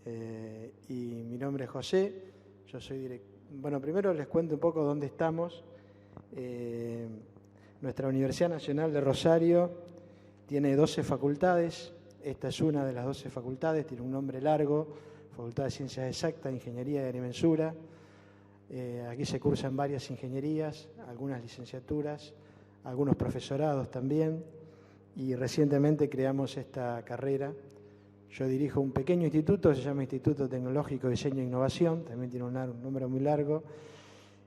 y mi nombre es José. Yo soy Bueno, primero les cuento un poco dónde estamos. Nuestra Universidad Nacional de Rosario tiene 12 facultades. Esta es una de las 12 facultades, tiene un nombre largo: Facultad de Ciencias Exactas, Ingeniería y Agrimensura. Aquí se cursan varias ingenierías, algunas licenciaturas, algunos profesorados también, y recientemente creamos esta carrera. Yo dirijo un pequeño instituto, se llama Instituto Tecnológico de Diseño e Innovación, también tiene un número muy largo.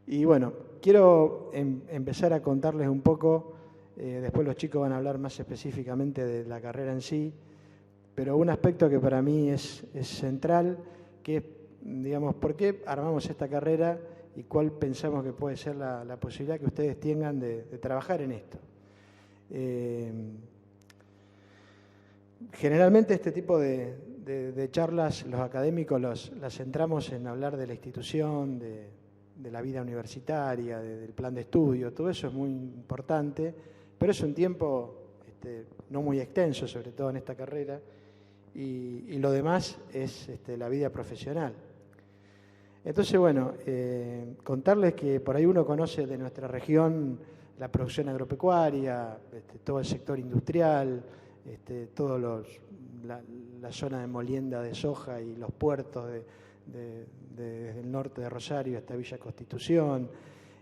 Y bueno, quiero empezar a contarles un poco, después los chicos van a hablar más específicamente de la carrera en sí, pero un aspecto que para mí es central, que es, digamos, por qué armamos esta carrera y cuál pensamos que puede ser la posibilidad que ustedes tengan de trabajar en esto. Generalmente este tipo de charlas los académicos las centramos en hablar de la institución, de la vida universitaria, del plan de estudio. Todo eso es muy importante, pero es un tiempo no muy extenso, sobre todo en esta carrera, y lo demás es la vida profesional. Entonces, bueno, contarles que por ahí uno conoce de nuestra región la producción agropecuaria, todo el sector industrial, la zona de molienda de soja y los puertos desde el norte de Rosario hasta Villa Constitución,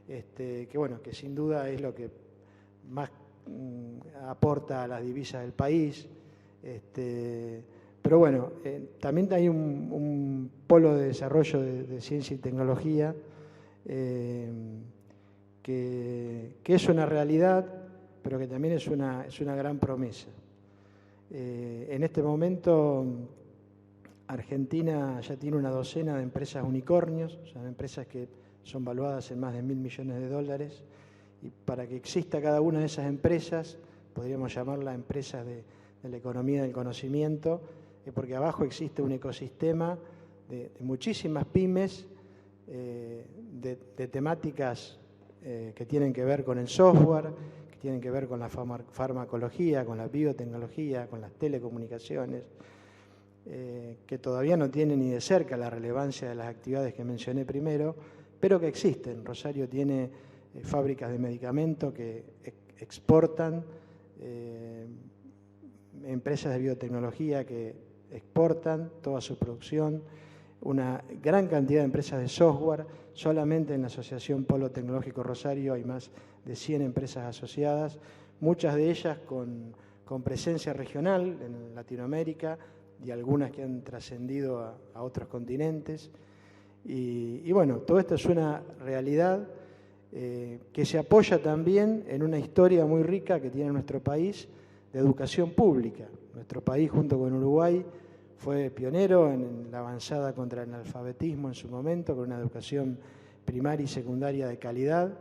que bueno, que sin duda es lo que más aporta a las divisas del país. Pero bueno, también hay un polo de desarrollo de ciencia y tecnología que es una realidad, pero que también es una gran promesa. En este momento Argentina ya tiene una docena de empresas unicornios, o sea, empresas que son valuadas en más de $1.000 millones, y para que exista cada una de esas empresas, podríamos llamarla empresas de la economía del conocimiento, porque abajo existe un ecosistema de muchísimas pymes, de temáticas que tienen que ver con el software, que tienen que ver con la farmacología, con la biotecnología, con las telecomunicaciones, que todavía no tienen ni de cerca la relevancia de las actividades que mencioné primero, pero que existen. Rosario tiene fábricas de medicamentos que exportan, empresas de biotecnología que exportan toda su producción, una gran cantidad de empresas de software. Solamente en la Asociación Polo Tecnológico Rosario hay más de 100 empresas asociadas, muchas de ellas con presencia regional en Latinoamérica y algunas que han trascendido a otros continentes. Y bueno, todo esto es una realidad que se apoya también en una historia muy rica que tiene nuestro país de educación pública. Nuestro país, junto con Uruguay, fue pionero en la avanzada contra el analfabetismo en su momento, con una educación primaria y secundaria de calidad,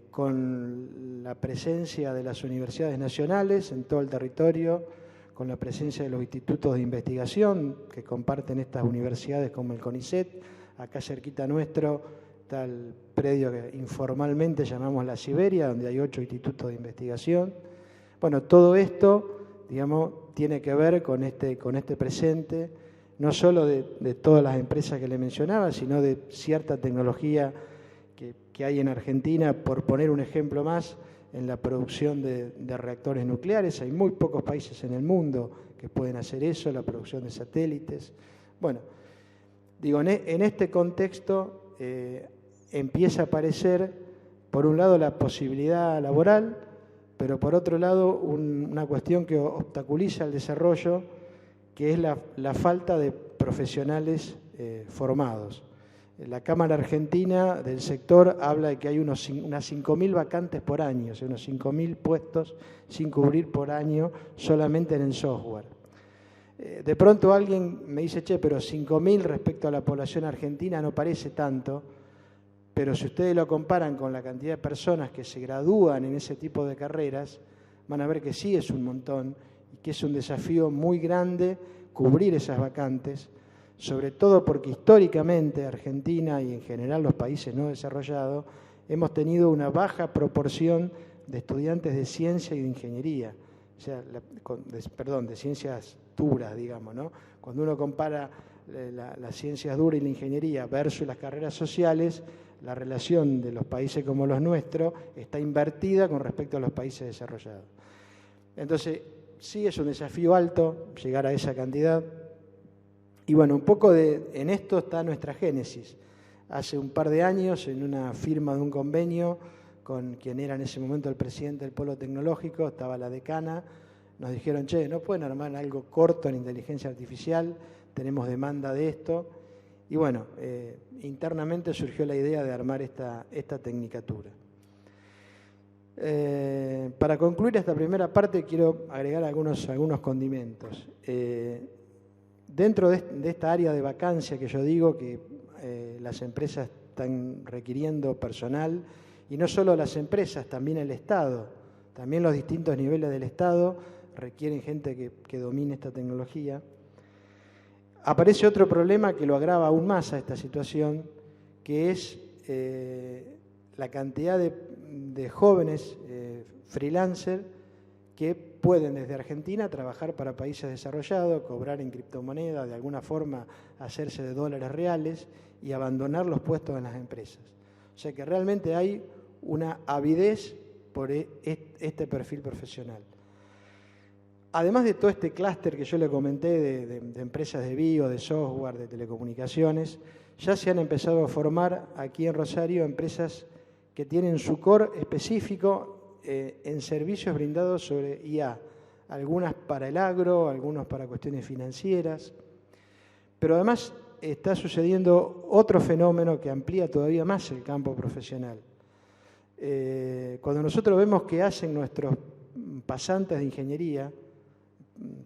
con la presencia de las universidades nacionales en todo el territorio, con la presencia de los institutos de investigación que comparten estas universidades como el CONICET. Acá cerquita nuestro está el predio que informalmente llamamos la Siberia, donde hay 8 institutos de investigación. Bueno, todo esto, digamos, tiene que ver con este presente, no solo de todas las empresas que le mencionaba, sino de cierta tecnología que hay en Argentina, por poner un ejemplo más, en la producción de reactores nucleares. Hay muy pocos países en el mundo que pueden hacer eso, la producción de satélites. Bueno, digo, en este contexto empieza a aparecer, por un lado, la posibilidad laboral, pero por otro lado una cuestión que obstaculiza el desarrollo, que es la falta de profesionales formados. La Cámara Argentina del sector habla de que hay unas 5.000 vacantes por año, o sea, unos 5.000 puestos sin cubrir por año solamente en el software. De pronto alguien me dice, che, pero 5.000 respecto a la población argentina no parece tanto. Pero si ustedes lo comparan con la cantidad de personas que se gradúan en ese tipo de carreras, van a ver que sí es un montón y que es un desafío muy grande cubrir esas vacantes, sobre todo porque históricamente Argentina y en general los países no desarrollados hemos tenido una baja proporción de estudiantes de ciencia y de ingeniería. o sea, de ciencias duras, digamos, ¿no? Cuando uno compara las ciencias duras y la ingeniería versus las carreras sociales, la relación de los países como los nuestros está invertida con respecto a los países desarrollados. Entonces, sí es un desafío alto llegar a esa cantidad. Y bueno, un poco en esto está nuestra génesis. Hace un par de años, en una firma de un convenio con quien era en ese momento el presidente del Polo Tecnológico, estaba la decana, nos dijeron, che, ¿no pueden armar algo corto en inteligencia artificial? Tenemos demanda de esto. Y bueno, internamente surgió la idea de armar esta tecnicatura. Para concluir esta primera parte quiero agregar algunos condimentos. Dentro de esta área de vacancia que yo digo que las empresas están requiriendo personal, y no solo las empresas, también el Estado, también los distintos niveles del Estado requieren gente que domine esta tecnología. Aparece otro problema que lo agrava aún más a esta situación, que es la cantidad de jóvenes freelancers que pueden desde Argentina trabajar para países desarrollados, cobrar en criptomonedas, de alguna forma hacerse de dólares reales y abandonar los puestos en las empresas. O sea que realmente hay una avidez por este perfil profesional. Además de todo este clúster que yo le comenté de empresas de bio, de software, de telecomunicaciones, ya se han empezado a formar aquí en Rosario empresas que tienen su core específico en servicios brindados sobre IA, algunas para el agro, algunos para cuestiones financieras, pero además está sucediendo otro fenómeno que amplía todavía más el campo profesional. Cuando nosotros vemos qué hacen nuestros pasantes de ingeniería,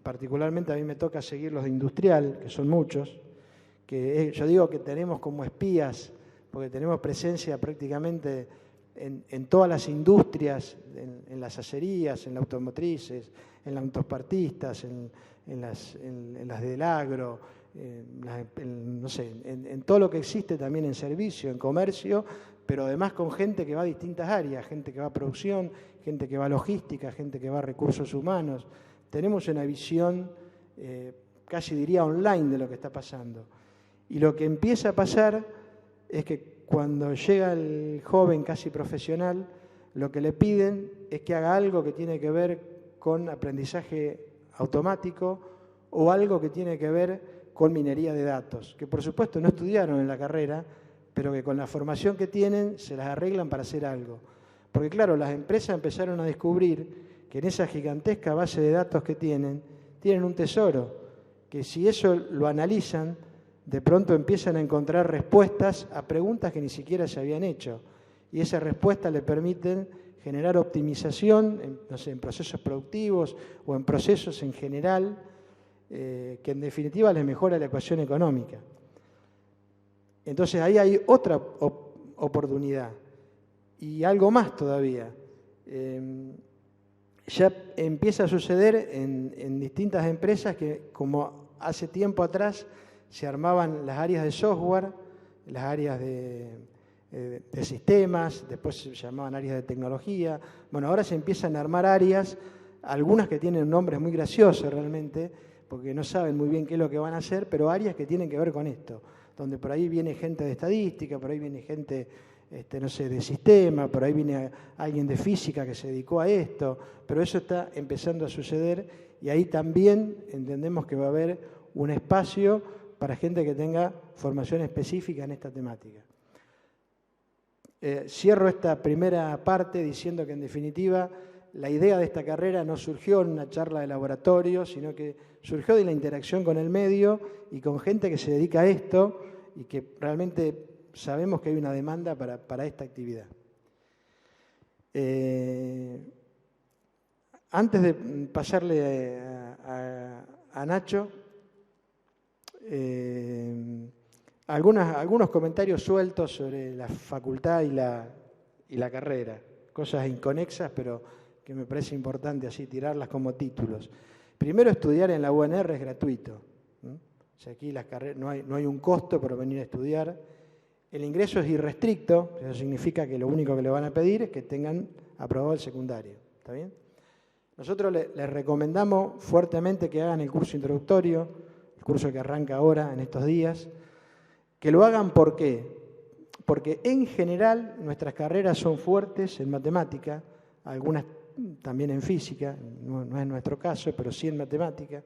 particularmente a mí me toca seguir los de industrial, que son muchos, que yo digo que tenemos como espías, porque tenemos presencia prácticamente en todas las industrias, en las acerías, en las automotrices, en las autopartistas, en las del agro, no sé, en todo lo que existe también en servicio, en comercio, pero además con gente que va a distintas áreas, gente que va a producción, gente que va a logística, gente que va a recursos humanos. Tenemos una visión, casi diría online, de lo que está pasando. Y lo que empieza a pasar es que cuando llega el joven casi profesional, lo que le piden es que haga algo que tiene que ver con aprendizaje automático o algo que tiene que ver con minería de datos, que por supuesto no estudiaron en la carrera, pero que con la formación que tienen se las arreglan para hacer algo. Porque claro, las empresas empezaron a descubrir que en esa gigantesca base de datos que tienen un tesoro, que si eso lo analizan, de pronto empiezan a encontrar respuestas a preguntas que ni siquiera se habían hecho. Y esas respuestas le permiten generar optimización en procesos productivos o en procesos en general, que en definitiva les mejora la ecuación económica. Entonces ahí hay otra oportunidad y algo más todavía. Ya empieza a suceder en distintas empresas que, como hace tiempo atrás, se armaban las áreas de software, las áreas de sistemas, después se llamaban áreas de tecnología. Bueno, ahora se empiezan a armar áreas, algunas que tienen nombres muy graciosos realmente, porque no saben muy bien qué es lo que van a hacer, pero áreas que tienen que ver con esto, donde por ahí viene gente de estadística, por ahí viene gente, no sé, de sistema, por ahí viene alguien de física que se dedicó a esto, pero eso está empezando a suceder y ahí también entendemos que va a haber un espacio para gente que tenga formación específica en esta temática. Cierro esta primera parte diciendo que en definitiva la idea de esta carrera no surgió en una charla de laboratorio, sino que surgió de la interacción con el medio y con gente que se dedica a esto y que realmente sabemos que hay una demanda para esta actividad. Antes de pasarle a Nacho, algunos comentarios sueltos sobre la facultad y la carrera, cosas inconexas, pero que me parece importante así tirarlas como títulos. Primero, estudiar en la UNR es gratuito. O sea, aquí las carreras, no hay un costo por venir a estudiar. El ingreso es irrestricto, eso significa que lo único que le van a pedir es que tengan aprobado el secundario. ¿Está bien? Nosotros les recomendamos fuertemente que hagan el curso introductorio, el curso que arranca ahora en estos días, que lo hagan. ¿Por qué? Porque en general nuestras carreras son fuertes en matemática, algunas también en física, no es nuestro caso, pero sí en matemática.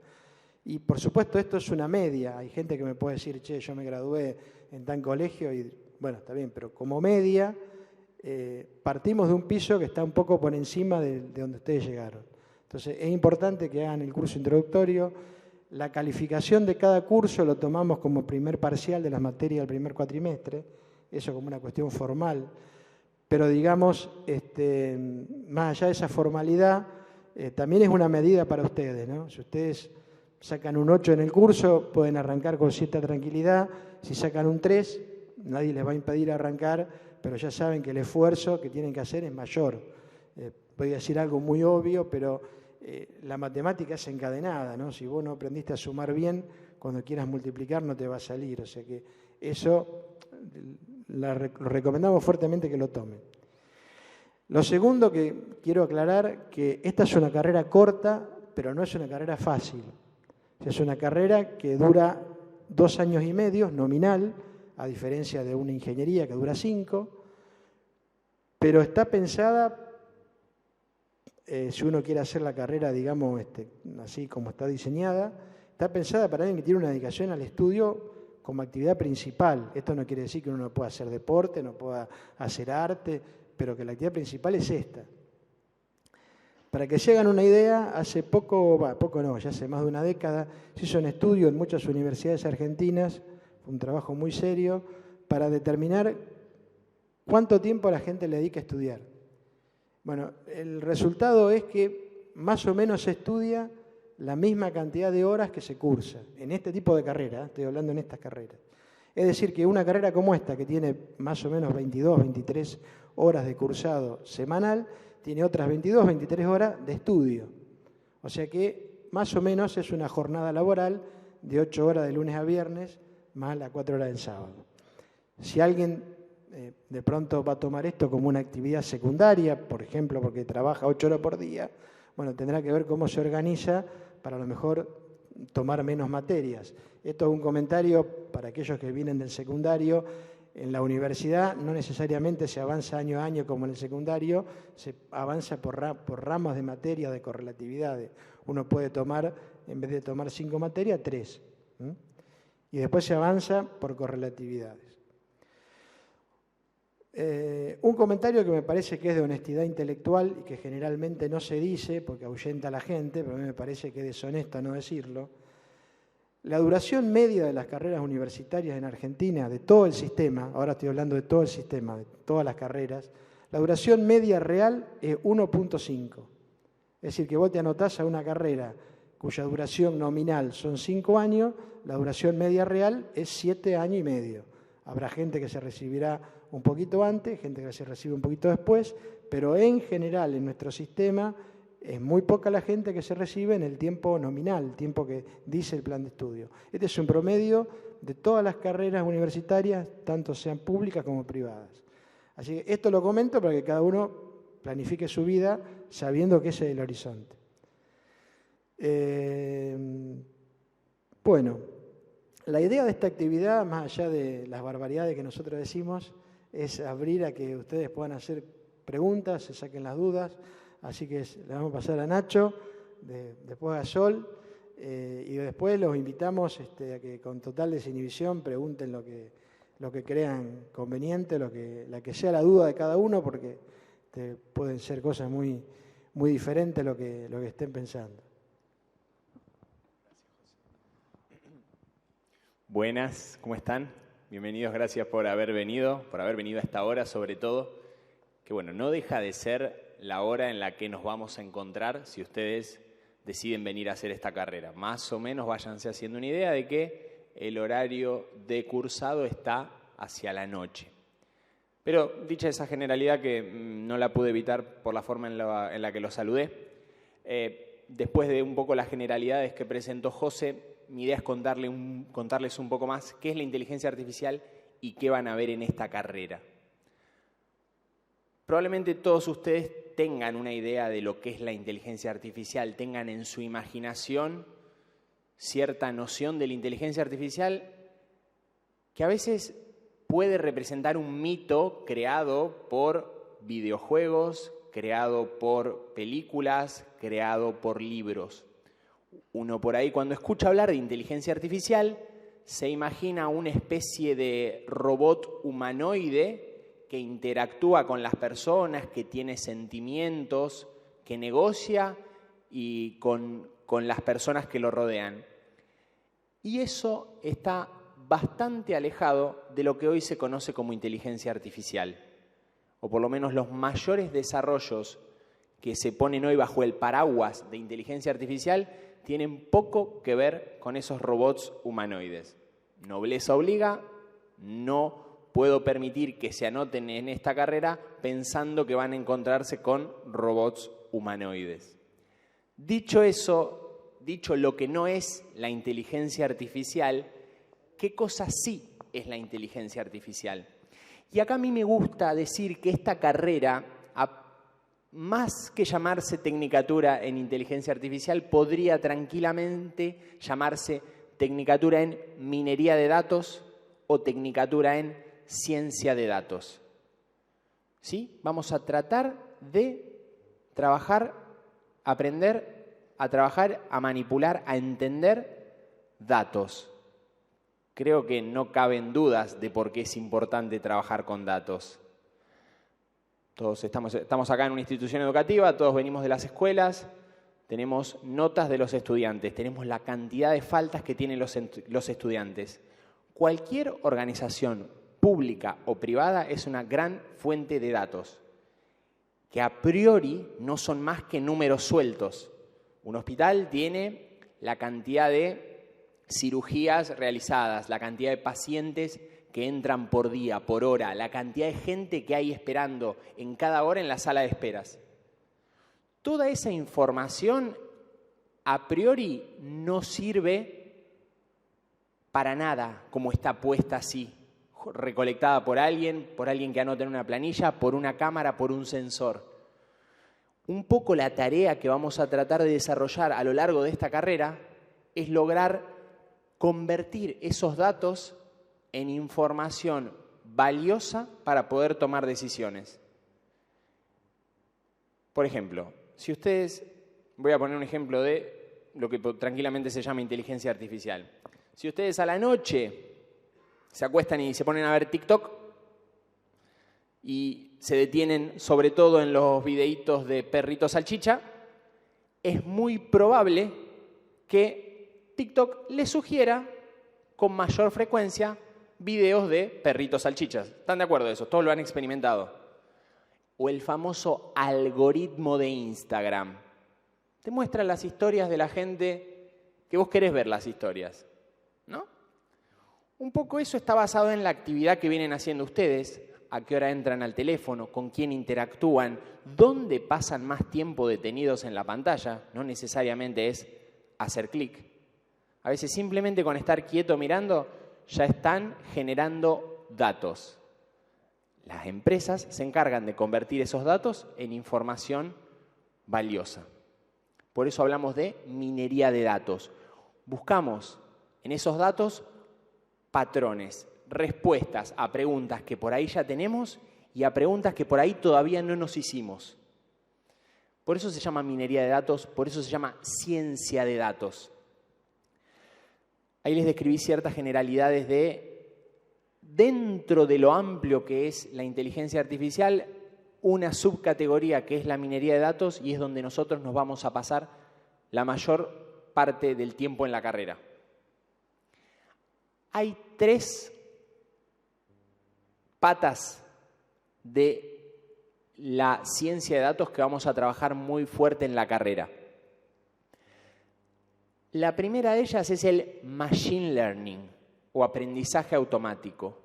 Y por supuesto esto es una media. Hay gente que me puede decir, che, yo me gradué en tal colegio y bueno, está bien, pero como media partimos de un piso que está un poco por encima de donde ustedes llegaron. Entonces es importante que hagan el curso introductorio. La calificación de cada curso lo tomamos como primer parcial de las materias del primer cuatrimestre, eso como una cuestión formal. Pero digamos, más allá de esa formalidad, también es una medida para ustedes, ¿no? Si ustedes sacan un 8 en el curso, pueden arrancar con cierta tranquilidad. Si sacan un 3, nadie les va a impedir arrancar, pero ya saben que el esfuerzo que tienen que hacer es mayor. Voy a decir algo muy obvio, pero la matemática es encadenada, ¿no? Si vos no aprendiste a sumar bien, cuando quieras multiplicar no te va a salir. O sea que eso lo recomendamos fuertemente que lo tomen. Lo segundo que quiero aclarar, que esta es una carrera corta, pero no es una carrera fácil. Es una carrera que dura 2 años y medio, nominal, a diferencia de una ingeniería que dura 5, pero está pensada, si uno quiere hacer la carrera, digamos, así como está diseñada, está pensada para alguien que tiene una dedicación al estudio como actividad principal. Esto no quiere decir que uno no pueda hacer deporte, no pueda hacer arte, pero que la actividad principal es esta. Para que se hagan una idea, hace ya hace más de una década, se hizo un estudio en muchas universidades argentinas, fue un trabajo muy serio, para determinar cuánto tiempo la gente le dedica a estudiar. Bueno, el resultado es que más o menos se estudia la misma cantidad de horas que se cursa en este tipo de carrera, estoy hablando en estas carreras. Es decir, que una carrera como esta, que tiene más o menos 22, 23 horas de cursado semanal, tiene otras 22, 23 horas de estudio. O sea que más o menos es una jornada laboral de 8 horas de lunes a viernes, más las 4 horas del sábado. Si alguien de pronto va a tomar esto como una actividad secundaria, por ejemplo, porque trabaja 8 horas por día, bueno, tendrá que ver cómo se organiza para a lo mejor tomar menos materias. Esto es un comentario para aquellos que vienen del secundario. En la universidad no necesariamente se avanza año a año como en el secundario, se avanza por ramas de materia, de correlatividades. Uno puede tomar, en vez de tomar 5 materias, 3. Y después se avanza por correlatividades. Un comentario que me parece que es de honestidad intelectual y que generalmente no se dice porque ahuyenta a la gente, pero a mí me parece que es deshonesto no decirlo. La duración media de las carreras universitarias en Argentina, de todo el sistema, ahora estoy hablando de todo el sistema, de todas las carreras, la duración media real es 1.5. Es decir, que vos te anotás a una carrera cuya duración nominal son 5 años, la duración media real es 7 años y medio. Habrá gente que se recibirá un poquito antes, gente que se recibe un poquito después, pero en general en nuestro sistema es muy poca la gente que se recibe en el tiempo nominal, el tiempo que dice el plan de estudio. Este es un promedio de todas las carreras universitarias, tanto sean públicas como privadas. Así que esto lo comento para que cada uno planifique su vida sabiendo que ese es el horizonte. Bueno, la idea de esta actividad, más allá de las barbaridades que nosotros decimos, es abrir a que ustedes puedan hacer preguntas, se saquen las dudas. Así que le vamos a pasar a Nacho, después a Sol, y después los invitamos a que con total desinhibición pregunten lo que crean conveniente, la que sea la duda de cada uno, porque pueden ser cosas muy, muy diferentes lo que estén pensando. Buenas, ¿cómo están? Bienvenidos, gracias por haber venido a esta hora sobre todo, que bueno, no deja de ser la hora en la que nos vamos a encontrar si ustedes deciden venir a hacer esta carrera. Más o menos váyanse haciendo una idea de que el horario de cursado está hacia la noche. Pero dicha esa generalidad que no la pude evitar por la forma en la que lo saludé, después de un poco las generalidades que presentó José, mi idea es contarles un poco más qué es la inteligencia artificial y qué van a ver en esta carrera. Probablemente todos ustedes tengan una idea de lo que es la inteligencia artificial, tengan en su imaginación cierta noción de la inteligencia artificial que a veces puede representar un mito creado por videojuegos, creado por películas, creado por libros. Uno por ahí cuando escucha hablar de inteligencia artificial se imagina una especie de robot humanoide que interactúa con las personas, que tiene sentimientos, que negocia y con las personas que lo rodean. Y eso está bastante alejado de lo que hoy se conoce como inteligencia artificial, o por lo menos los mayores desarrollos que se ponen hoy bajo el paraguas de inteligencia artificial tienen poco que ver con esos robots humanoides. Nobleza obliga, no puedo permitir que se anoten en esta carrera pensando que van a encontrarse con robots humanoides. Dicho eso, dicho lo que no es la inteligencia artificial, ¿qué cosa sí es la inteligencia artificial? Y acá a mí me gusta decir que esta carrera, más que llamarse Tecnicatura en Inteligencia Artificial, podría tranquilamente llamarse Tecnicatura en Minería de Datos o Tecnicatura en Ciencia de Datos. ¿Sí? Vamos a tratar de trabajar, aprender a trabajar, a manipular, a entender datos. Creo que no caben dudas de por qué es importante trabajar con datos. Todos estamos acá en una institución educativa, todos venimos de las escuelas, tenemos notas de los estudiantes, tenemos la cantidad de faltas que tienen los estudiantes. Cualquier organización pública o privada es una gran fuente de datos, que a priori no son más que números sueltos. Un hospital tiene la cantidad de cirugías realizadas, la cantidad de pacientes que entran por día, por hora, la cantidad de gente que hay esperando en cada hora en la sala de esperas. Toda esa información a priori no sirve para nada como está puesta así, recolectada por alguien que anota en una planilla, por una cámara, por un sensor. Un poco la tarea que vamos a tratar de desarrollar a lo largo de esta carrera es lograr convertir esos datos en información valiosa para poder tomar decisiones. Por ejemplo, si ustedes, voy a poner un ejemplo de lo que tranquilamente se llama inteligencia artificial. Si ustedes a la noche se acuestan y se ponen a ver TikTok y se detienen sobre todo en los videitos de perrito salchicha, es muy probable que TikTok les sugiera con mayor frecuencia videos de perritos salchichas. ¿Están de acuerdo de eso? Todos lo han experimentado. O el famoso algoritmo de Instagram. Te muestra las historias de la gente que vos querés ver las historias, ¿no? Un poco eso está basado en la actividad que vienen haciendo ustedes, a qué hora entran al teléfono, con quién interactúan, dónde pasan más tiempo detenidos en la pantalla. No necesariamente es hacer clic. A veces simplemente con estar quieto mirando ya están generando datos. Las empresas se encargan de convertir esos datos en información valiosa. Por eso hablamos de minería de datos. Buscamos en esos datos patrones, respuestas a preguntas que por ahí ya tenemos y a preguntas que por ahí todavía no nos hicimos. Por eso se llama minería de datos, por eso se llama ciencia de datos. Ahí les describí ciertas generalidades dentro de lo amplio que es la inteligencia artificial, una subcategoría que es la minería de datos y es donde nosotros nos vamos a pasar la mayor parte del tiempo en la carrera. Hay 3 patas de la ciencia de datos que vamos a trabajar muy fuerte en la carrera. La primera de ellas es el machine learning o aprendizaje automático.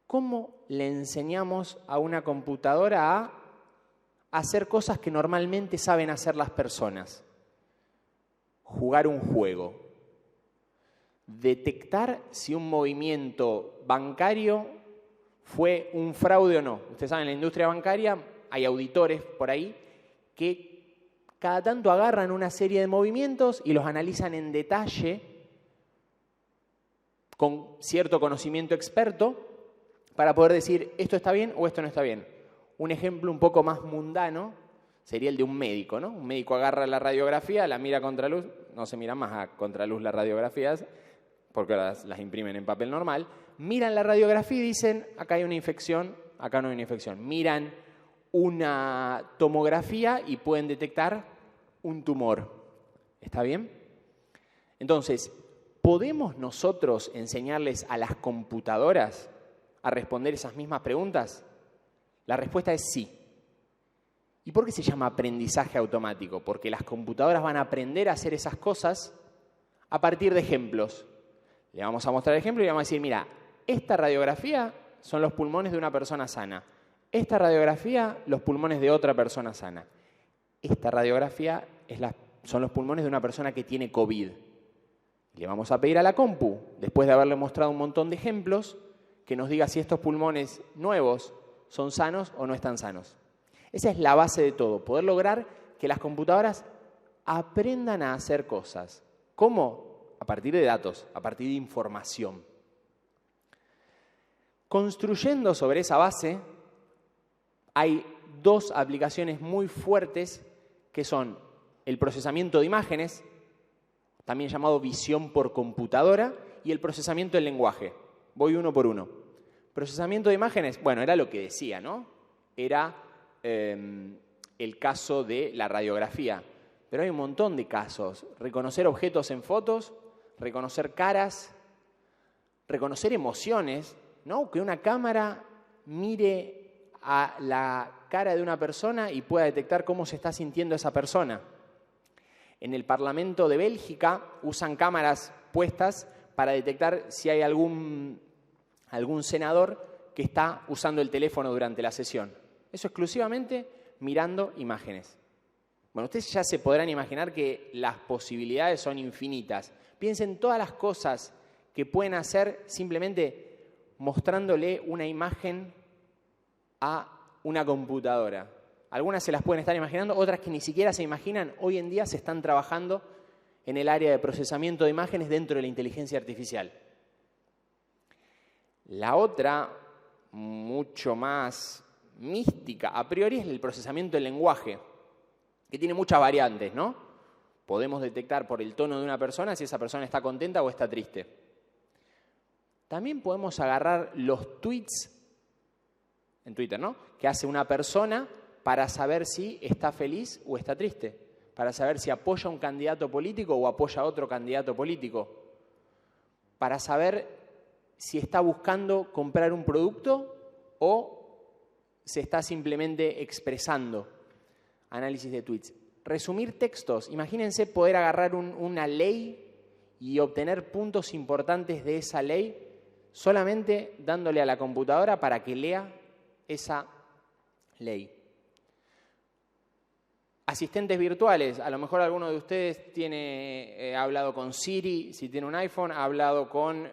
¿Cómo le enseñamos a una computadora a hacer cosas que normalmente saben hacer las personas? Jugar un juego. Detectar si un movimiento bancario fue un fraude o no. Ustedes saben, en la industria bancaria hay auditores por ahí que cada tanto agarran una serie de movimientos y los analizan en detalle con cierto conocimiento experto para poder decir esto está bien o esto no está bien. Un ejemplo un poco más mundano sería el de un médico, ¿no? Un médico agarra la radiografía, la mira a contraluz, no se mira más a contraluz las radiografías, porque las imprimen en papel normal, miran la radiografía y dicen, acá hay una infección, acá no hay una infección. Miran una tomografía y pueden detectar un tumor. ¿Está bien? Entonces, ¿podemos nosotros enseñarles a las computadoras a responder esas mismas preguntas? La respuesta es sí. ¿Y por qué se llama aprendizaje automático? Porque las computadoras van a aprender a hacer esas cosas a partir de ejemplos. Le vamos a mostrar el ejemplo y le vamos a decir, mira, esta radiografía son los pulmones de una persona sana. Esta radiografía, los pulmones de otra persona sana. Esta radiografía son los pulmones de una persona que tiene COVID. Le vamos a pedir a la compu, después de haberle mostrado un montón de ejemplos, que nos diga si estos pulmones nuevos son sanos o no están sanos. Esa es la base de todo, poder lograr que las computadoras aprendan a hacer cosas. ¿Cómo? A partir de datos, a partir de información. Construyendo sobre esa base, hay dos aplicaciones muy fuertes que son el procesamiento de imágenes, también llamado visión por computadora, y el procesamiento del lenguaje. Voy uno por uno. Procesamiento de imágenes, bueno, era lo que decía, ¿no? Era el caso de la radiografía. Pero hay un montón de casos. Reconocer objetos en fotos, reconocer caras, reconocer emociones, ¿no? Que una cámara mire a la cara de una persona y pueda detectar cómo se está sintiendo esa persona. En el Parlamento de Bélgica usan cámaras puestas para detectar si hay algún senador que está usando el teléfono durante la sesión. Eso exclusivamente mirando imágenes. Bueno, ustedes ya se podrán imaginar que las posibilidades son infinitas. Piensen todas las cosas que pueden hacer simplemente mostrándole una imagen a una computadora. Algunas se las pueden estar imaginando, otras que ni siquiera se imaginan. Hoy en día se están trabajando en el área de procesamiento de imágenes dentro de la inteligencia artificial. La otra, mucho más mística, a priori, es el procesamiento del lenguaje, que tiene muchas variantes, ¿no? Podemos detectar por el tono de una persona si esa persona está contenta o está triste. También podemos agarrar los tweets en Twitter, ¿no? Que hace una persona para saber si está feliz o está triste, para saber si apoya a un candidato político o apoya a otro candidato político, para saber si está buscando comprar un producto o se está simplemente expresando. Análisis de tweets. Resumir textos. Imagínense poder agarrar una ley y obtener puntos importantes de esa ley solamente dándole a la computadora para que lea esa ley. Asistentes virtuales. A lo mejor alguno de ustedes ha hablado con Siri, si tiene un iPhone, ha hablado con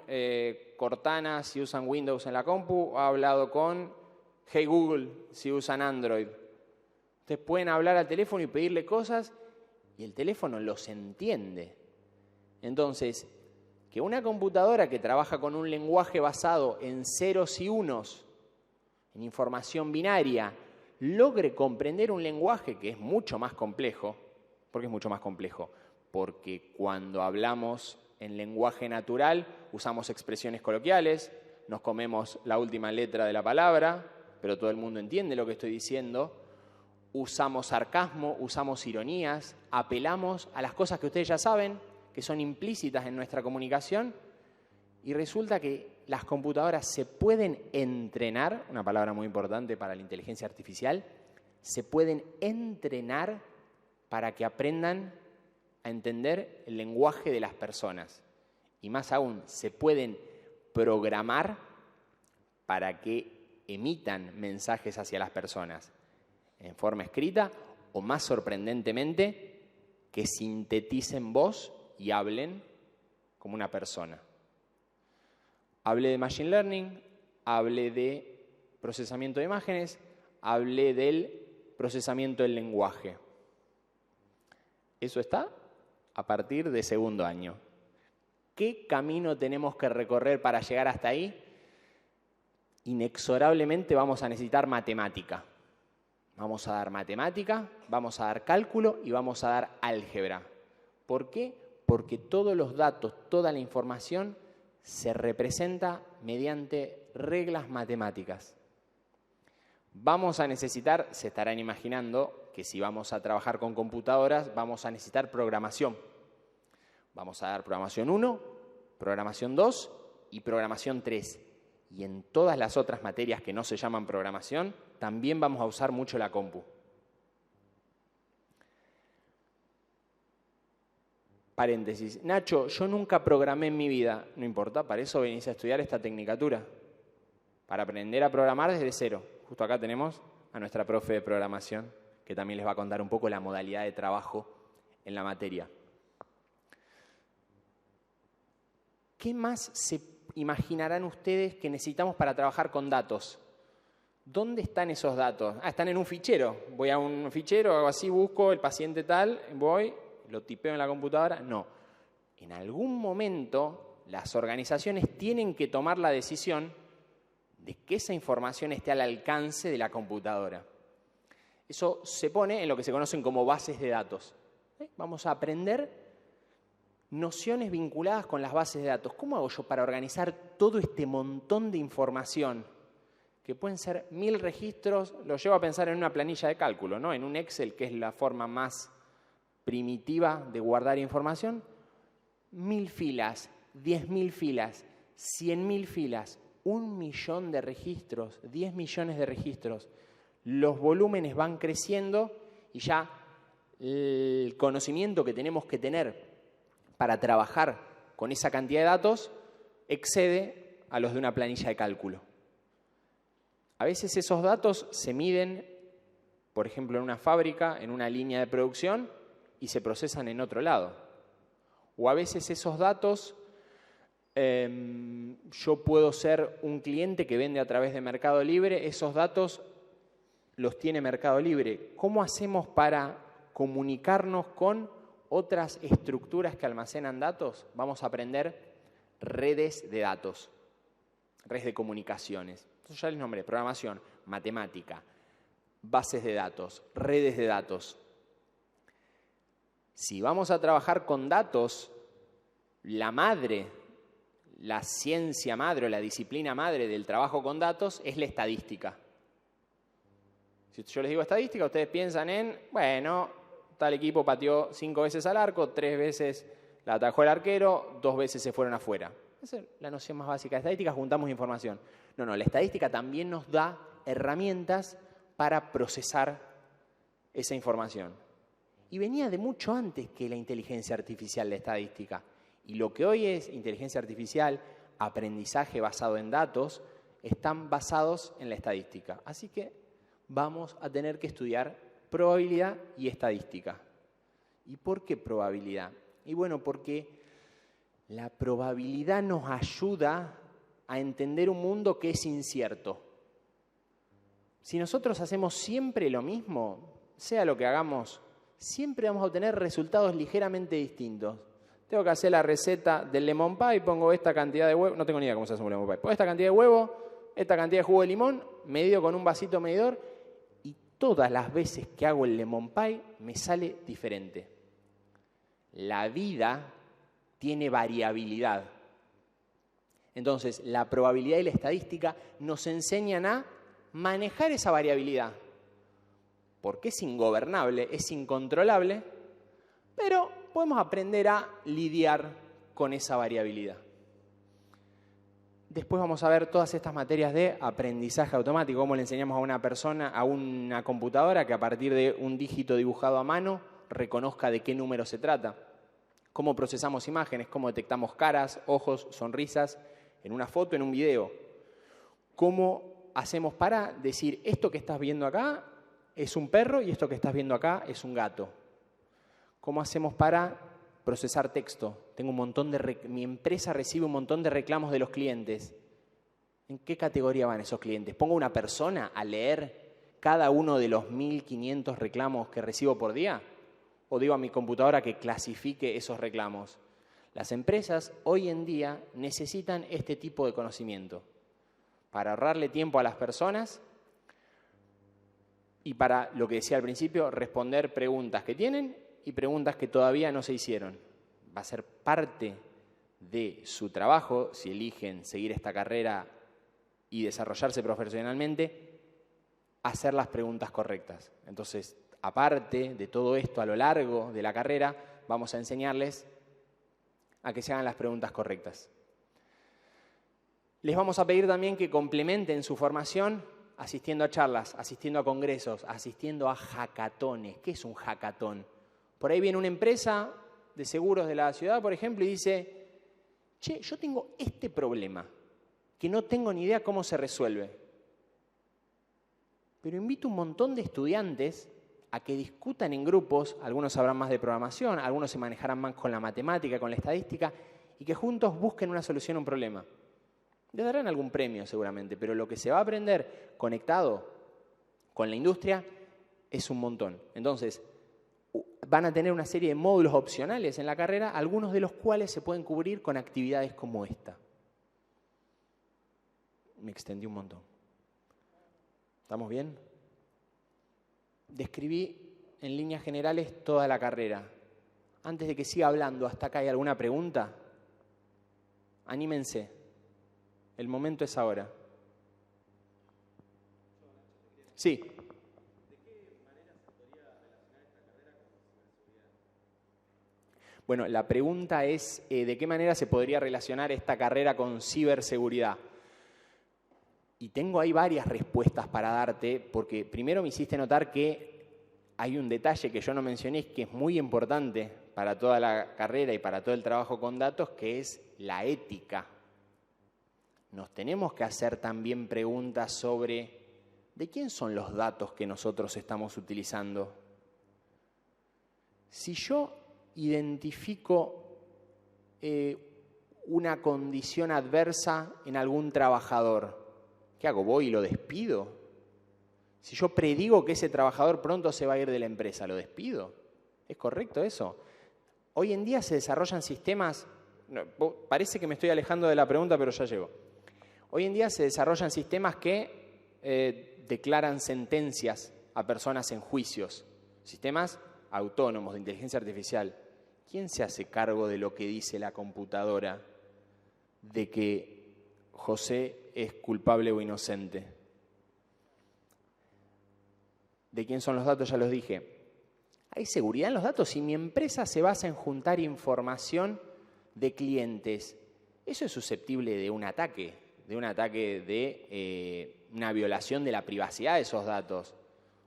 Cortana, si usan Windows en la compu, ha hablado con Hey Google, si usan Android. Ustedes pueden hablar al teléfono y pedirle cosas y el teléfono los entiende. Entonces, que una computadora que trabaja con un lenguaje basado en ceros y unos, en información binaria, logre comprender un lenguaje que es mucho más complejo. ¿Por qué es mucho más complejo? Porque cuando hablamos en lenguaje natural usamos expresiones coloquiales, nos comemos la última letra de la palabra, pero todo el mundo entiende lo que estoy diciendo. Usamos sarcasmo, usamos ironías, apelamos a las cosas que ustedes ya saben, que son implícitas en nuestra comunicación, y resulta que las computadoras se pueden entrenar, una palabra muy importante para la inteligencia artificial, se pueden entrenar para que aprendan a entender el lenguaje de las personas. Y más aún, se pueden programar para que emitan mensajes hacia las personas en forma escrita o, más sorprendentemente, que sinteticen voz y hablen como una persona. Hablé de Machine Learning, hablé de procesamiento de imágenes, hablé del procesamiento del lenguaje. Eso está a partir de segundo año. ¿Qué camino tenemos que recorrer para llegar hasta ahí? Inexorablemente vamos a necesitar matemática. Vamos a dar matemática, vamos a dar cálculo y vamos a dar álgebra. ¿Por qué? Porque todos los datos, toda la información se representa mediante reglas matemáticas. Vamos a necesitar, se estarán imaginando, que si vamos a trabajar con computadoras, vamos a necesitar programación. Vamos a dar programación 1, programación 2 y programación 3. Y en todas las otras materias que no se llaman programación, también vamos a usar mucho la compu. Paréntesis. Nacho, yo nunca programé en mi vida. No importa, para eso venís a estudiar esta tecnicatura. Para aprender a programar desde cero. Justo acá tenemos a nuestra profe de programación, que también les va a contar un poco la modalidad de trabajo en la materia. ¿Qué más se imaginarán ustedes que necesitamos para trabajar con datos? ¿Dónde están esos datos? Están en un fichero. Voy a un fichero, hago así, busco el paciente tal, voy, lo tipeo en la computadora. No. En algún momento las organizaciones tienen que tomar la decisión de que esa información esté al alcance de la computadora. Eso se pone en lo que se conocen como bases de datos. Vamos a aprender nociones vinculadas con las bases de datos. ¿Cómo hago yo para organizar todo este montón de información? Que pueden ser 1000 registros, lo llevo a pensar en una planilla de cálculo, ¿no? En un Excel, que es la forma más primitiva de guardar información. 1000 filas, 10.000 filas, 100.000 filas, 1 millón de registros, 10 millones de registros. Los volúmenes van creciendo y ya el conocimiento que tenemos que tener para trabajar con esa cantidad de datos excede a los de una planilla de cálculo. A veces esos datos se miden, por ejemplo, en una fábrica, en una línea de producción, y se procesan en otro lado. O a veces esos datos, yo puedo ser un cliente que vende a través de Mercado Libre, esos datos los tiene Mercado Libre. ¿Cómo hacemos para comunicarnos con otras estructuras que almacenan datos? Vamos a aprender redes de datos, redes de comunicaciones. Entonces ya les nombré, programación, matemática, bases de datos, redes de datos. Si vamos a trabajar con datos, la madre, la ciencia madre o la disciplina madre del trabajo con datos es la estadística. Si yo les digo estadística, ustedes piensan en, bueno, tal equipo pateó 5 veces al arco, 3 veces la atajó el arquero, 2 veces se fueron afuera. Esa es la noción más básica de estadística, juntamos información. No, la estadística también nos da herramientas para procesar esa información. Y venía de mucho antes que la inteligencia artificial, la estadística. Y lo que hoy es inteligencia artificial, aprendizaje basado en datos, están basados en la estadística. Así que vamos a tener que estudiar probabilidad y estadística. ¿Y por qué probabilidad? Y bueno, porque la probabilidad nos ayuda a entender un mundo que es incierto. Si nosotros hacemos siempre lo mismo, sea lo que hagamos, siempre vamos a obtener resultados ligeramente distintos. Tengo que hacer la receta del lemon pie, pongo esta cantidad de huevo, no tengo ni idea cómo se hace un lemon pie, pongo esta cantidad de huevo, esta cantidad de jugo de limón, medido con un vasito medidor, y todas las veces que hago el lemon pie me sale diferente. La vida tiene variabilidad. Entonces, la probabilidad y la estadística nos enseñan a manejar esa variabilidad. Porque es ingobernable, es incontrolable, pero podemos aprender a lidiar con esa variabilidad. Después vamos a ver todas estas materias de aprendizaje automático, cómo le enseñamos a una persona, a una computadora, que a partir de un dígito dibujado a mano reconozca de qué número se trata. Cómo procesamos imágenes, cómo detectamos caras, ojos, sonrisas en una foto, en un video. Cómo hacemos para decir, esto que estás viendo acá es un perro y esto que estás viendo acá es un gato. ¿Cómo hacemos para procesar texto? Mi empresa recibe un montón de reclamos de los clientes. ¿En qué categoría van esos clientes? ¿Pongo una persona a leer cada uno de los 1.500 reclamos que recibo por día? o digo a mi computadora que clasifique esos reclamos. Las empresas hoy en día necesitan este tipo de conocimiento para ahorrarle tiempo a las personas y para, lo que decía al principio, responder preguntas que tienen y preguntas que todavía no se hicieron. Va a ser parte de su trabajo, si eligen seguir esta carrera y desarrollarse profesionalmente, hacer las preguntas correctas. Entonces, aparte de todo esto, a lo largo de la carrera, vamos a enseñarles a que se hagan las preguntas correctas. Les vamos a pedir también que complementen su formación asistiendo a charlas, asistiendo a congresos, asistiendo a hackatones. ¿Qué es un hackatón? Por ahí viene una empresa de seguros de la ciudad, por ejemplo, y dice, che, yo tengo este problema, que no tengo ni idea cómo se resuelve. Pero invito un montón de estudiantes a que discutan en grupos, algunos sabrán más de programación, algunos se manejarán más con la matemática, con la estadística, y que juntos busquen una solución a un problema. Les darán algún premio seguramente, pero lo que se va a aprender conectado con la industria es un montón. Entonces, van a tener una serie de módulos opcionales en la carrera, algunos de los cuales se pueden cubrir con actividades como esta. Me extendí un montón. ¿Estamos bien? Describí en líneas generales toda la carrera. Antes de que siga hablando, ¿hasta acá hay alguna pregunta? Anímense. El momento es ahora. Sí. ¿De qué manera se podría relacionar esta carrera con ciberseguridad? Bueno, la pregunta es, ¿de qué manera se podría relacionar esta carrera con ciberseguridad? Y tengo ahí varias respuestas para darte, porque primero me hiciste notar que hay un detalle que yo no mencioné, que es muy importante para toda la carrera y para todo el trabajo con datos, que es la ética. Nos tenemos que hacer también preguntas sobre ¿de quién son los datos que nosotros estamos utilizando? Si yo identifico una condición adversa en algún trabajador, ¿qué hago? ¿Voy y lo despido? Si yo predigo que ese trabajador pronto se va a ir de la empresa, ¿lo despido? ¿Es correcto eso? Hoy en día se desarrollan sistemas, parece que me estoy alejando de la pregunta, pero ya llego. Hoy en día se desarrollan sistemas que declaran sentencias a personas en juicios, sistemas autónomos de inteligencia artificial. ¿Quién se hace cargo de lo que dice la computadora de que José es culpable o inocente? ¿De quién son los datos? Ya los dije. ¿Hay seguridad en los datos? Si mi empresa se basa en juntar información de clientes, eso es susceptible de un ataque de una violación de la privacidad de esos datos.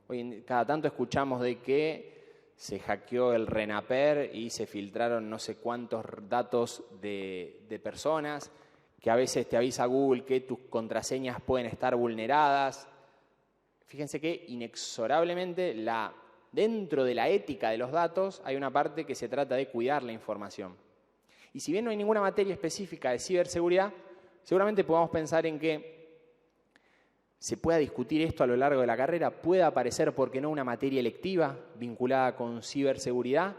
Hoy cada tanto escuchamos de que se hackeó el RENAPER y se filtraron no sé cuántos datos de personas, que a veces te avisa Google que tus contraseñas pueden estar vulneradas. Fíjense que inexorablemente dentro de la ética de los datos hay una parte que se trata de cuidar la información. Y si bien no hay ninguna materia específica de ciberseguridad, seguramente podamos pensar en que se pueda discutir esto a lo largo de la carrera, pueda aparecer, ¿por qué no?, una materia electiva vinculada con ciberseguridad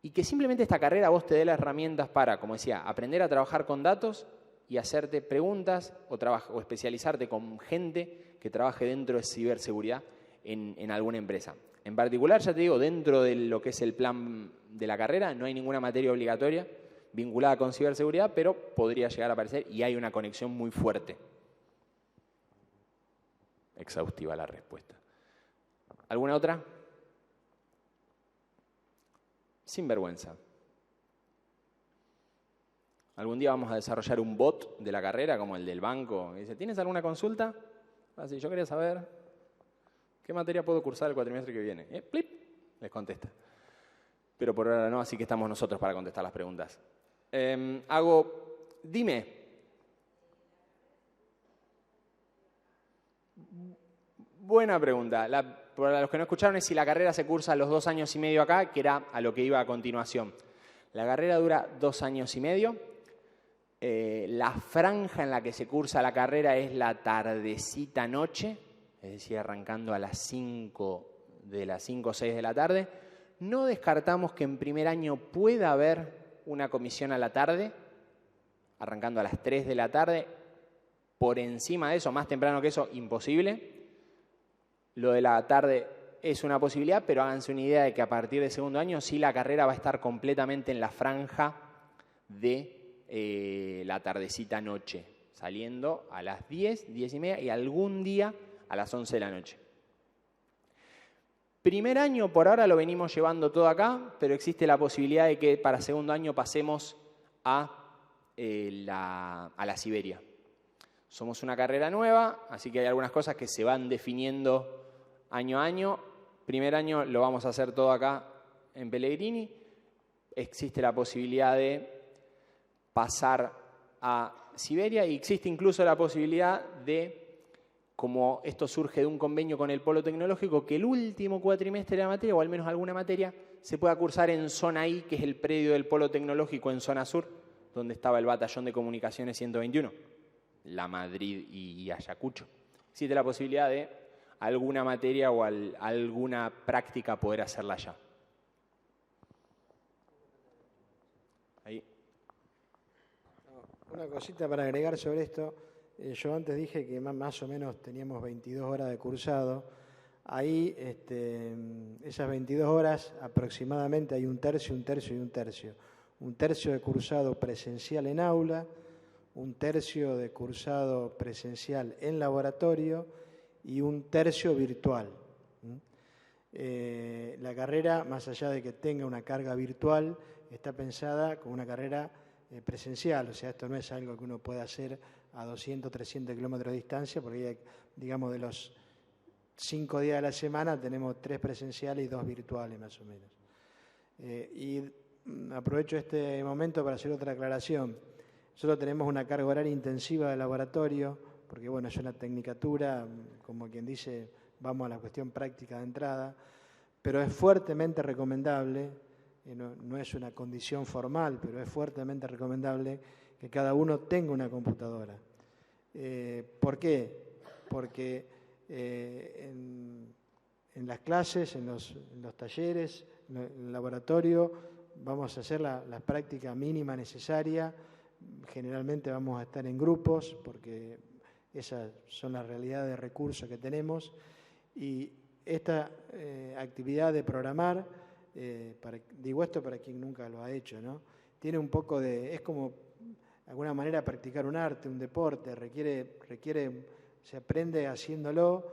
y que simplemente esta carrera vos te dé las herramientas para, como decía, aprender a trabajar con datos y hacerte preguntas o especializarte con gente que trabaje dentro de ciberseguridad en alguna empresa. En particular, ya te digo, dentro de lo que es el plan de la carrera no hay ninguna materia obligatoria vinculada con ciberseguridad, pero podría llegar a aparecer y hay una conexión muy fuerte. Exhaustiva la respuesta. ¿Alguna otra? Sin vergüenza. Algún día vamos a desarrollar un bot de la carrera como el del banco. Dice, ¿tienes alguna consulta? Así, yo quería saber qué materia puedo cursar el cuatrimestre que viene. ¡Plip! Les contesta. Pero por ahora no, así que estamos nosotros para contestar las preguntas. Dime. Buena pregunta. Para los que no escucharon, es si la carrera se cursa a los 2 años y medio acá, que era a lo que iba a continuación. La carrera dura 2 años y medio. La franja en la que se cursa la carrera es la tardecita noche, es decir, arrancando a las 5 o 6 de la tarde. No descartamos que en primer año pueda haber una comisión a la tarde, arrancando a las 3 de la tarde. Por encima de eso, más temprano que eso, imposible. Lo de la tarde es una posibilidad, pero háganse una idea de que a partir del segundo año sí la carrera va a estar completamente en la franja de la tardecita noche, saliendo a las 10, 10 y media y algún día a las 11 de la noche. Primer año, por ahora lo venimos llevando todo acá, pero existe la posibilidad de que para segundo año pasemos a la Siberia. Somos una carrera nueva, así que hay algunas cosas que se van definiendo año a año. Primer año lo vamos a hacer todo acá en Pellegrini. Existe la posibilidad de pasar a Siberia y existe incluso la posibilidad de, como esto surge de un convenio con el Polo Tecnológico, que el último cuatrimestre de la materia, o al menos alguna materia, se pueda cursar en Zona I, que es el predio del Polo Tecnológico en Zona Sur, donde estaba el Batallón de Comunicaciones 121, La Madrid y Ayacucho. Existe la posibilidad de alguna materia o alguna práctica poder hacerla allá. Ahí. Una cosita para agregar sobre esto. Yo antes dije que más o menos teníamos 22 horas de cursado. Ahí, esas 22 horas aproximadamente hay un tercio, un tercio y un tercio. Un tercio de cursado presencial en aula, un tercio de cursado presencial en laboratorio y un tercio virtual. La carrera, más allá de que tenga una carga virtual, está pensada como una carrera presencial. O sea, esto no es algo que uno pueda hacer a 200, 300 kilómetros de distancia, porque digamos de los 5 días de la semana tenemos 3 presenciales y 2 virtuales más o menos. Y aprovecho este momento para hacer otra aclaración. Nosotros tenemos una carga horaria intensiva de laboratorio, porque bueno, es una tecnicatura, como quien dice, vamos a la cuestión práctica de entrada, pero es fuertemente recomendable, no es una condición formal, pero es fuertemente recomendable que cada uno tenga una computadora. ¿Por qué? Porque en las clases, en los talleres, en el laboratorio, vamos a hacer la práctica mínima necesaria. Generalmente vamos a estar en grupos, porque esas son las realidades de recursos que tenemos. Y esta actividad de programar, digo esto para quien nunca lo ha hecho, ¿no? Tiene un poco es como, de alguna manera, practicar un arte, un deporte, se aprende haciéndolo,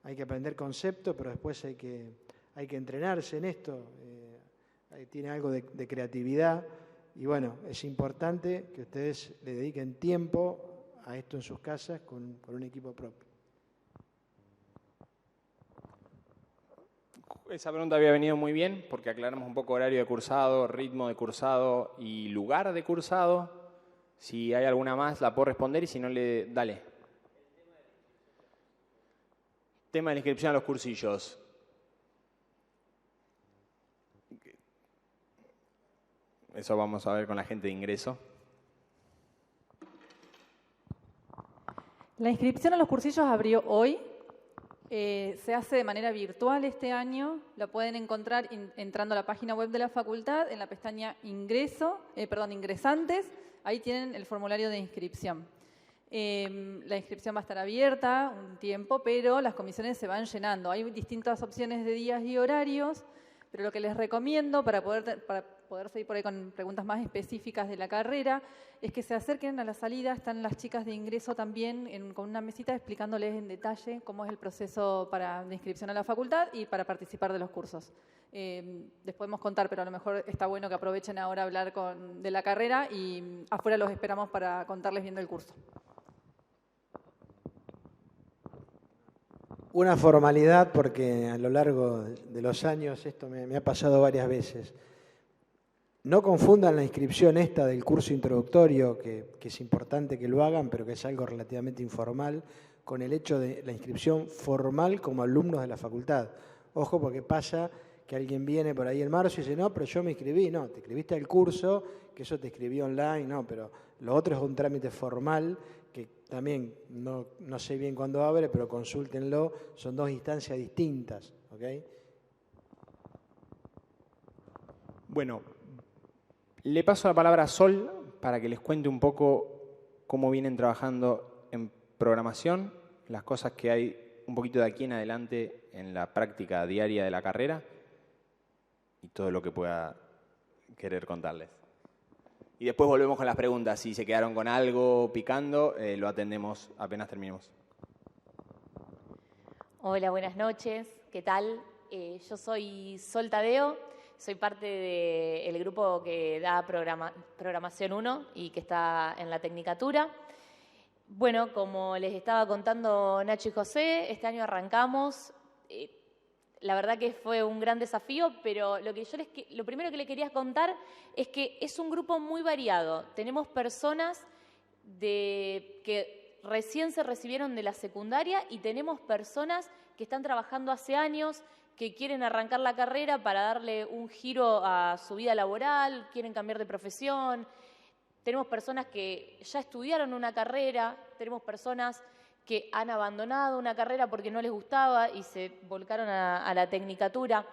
hay que aprender conceptos, pero después hay que entrenarse en esto, tiene algo de creatividad, y bueno, es importante que ustedes le dediquen tiempo a esto en sus casas con un equipo propio. Esa pregunta había venido muy bien porque aclaramos un poco horario de cursado, ritmo de cursado y lugar de cursado. Si hay alguna más la puedo responder y si no, dale. Tema de la inscripción a los cursillos. Eso vamos a ver con la gente de ingreso. La inscripción a los cursillos abrió hoy. Se hace de manera virtual este año. La pueden encontrar entrando a la página web de la facultad en la pestaña ingresantes. Ahí tienen el formulario de inscripción. La inscripción va a estar abierta un tiempo, pero las comisiones se van llenando. Hay distintas opciones de días y horarios, pero lo que les recomiendo para poder seguir por ahí con preguntas más específicas de la carrera es que se acerquen a la salida. Están las chicas de ingreso también con una mesita explicándoles en detalle cómo es el proceso de inscripción a la facultad y para participar de los cursos. Les podemos contar, pero a lo mejor está bueno que aprovechen ahora a hablar de la carrera y afuera los esperamos para contarles bien del curso. Una formalidad, porque a lo largo de los años esto me ha pasado varias veces. No confundan la inscripción esta del curso introductorio, que es importante que lo hagan, pero que es algo relativamente informal, con el hecho de la inscripción formal como alumnos de la facultad. Ojo, porque pasa que alguien viene por ahí en marzo y dice, no, pero yo me inscribí. No, te inscribiste al curso, que eso te inscribí online, no, pero lo otro es un trámite formal, que también no sé bien cuándo abre, pero consúltenlo, son 2 instancias distintas, ¿ok? Bueno, le paso la palabra a Sol para que les cuente un poco cómo vienen trabajando en programación, las cosas que hay un poquito de aquí en adelante en la práctica diaria de la carrera y todo lo que pueda querer contarles. Y después volvemos con las preguntas. Si se quedaron con algo picando, lo atendemos apenas terminemos. Hola, buenas noches. ¿Qué tal? Yo soy Sol Tadeo, soy parte del grupo que da Programación 1 y que está en la Tecnicatura. Bueno, como les estaba contando Nacho y José, este año arrancamos. La verdad que fue un gran desafío, pero lo primero que les quería contar es que es un grupo muy variado. Tenemos personas que recién se recibieron de la secundaria y tenemos personas que están trabajando hace años, que quieren arrancar la carrera para darle un giro a su vida laboral, quieren cambiar de profesión. Tenemos personas que ya estudiaron una carrera, tenemos personas que han abandonado una carrera porque no les gustaba y se volcaron a la Tecnicatura.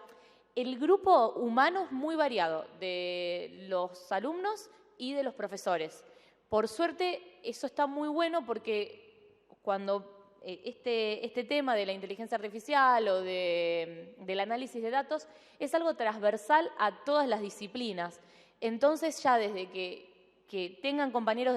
El grupo humano es muy variado, de los alumnos y de los profesores. Por suerte, eso está muy bueno porque cuando este tema de la inteligencia artificial o del análisis de datos es algo transversal a todas las disciplinas. Entonces, ya desde que tengan compañeros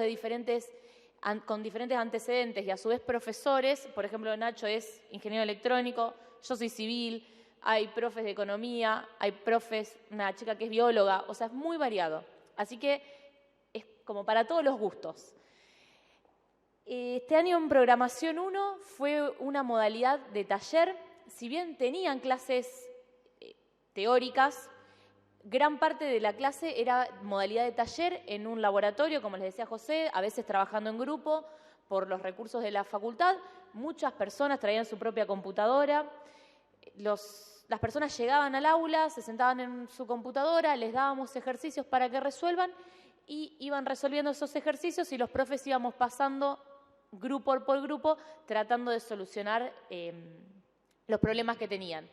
con diferentes antecedentes y a su vez profesores, por ejemplo, Nacho es ingeniero electrónico, yo soy civil, hay profes de economía, hay profes, una chica que es bióloga, o sea, es muy variado. Así que es como para todos los gustos. Este año en Programación 1 fue una modalidad de taller. Si bien tenían clases teóricas, gran parte de la clase era modalidad de taller en un laboratorio, como les decía José, a veces trabajando en grupo por los recursos de la facultad. Muchas personas traían su propia computadora. Las personas llegaban al aula, se sentaban en su computadora, les dábamos ejercicios para que resuelvan y iban resolviendo esos ejercicios y los profes íbamos pasando grupo por grupo tratando de solucionar los problemas que tenían.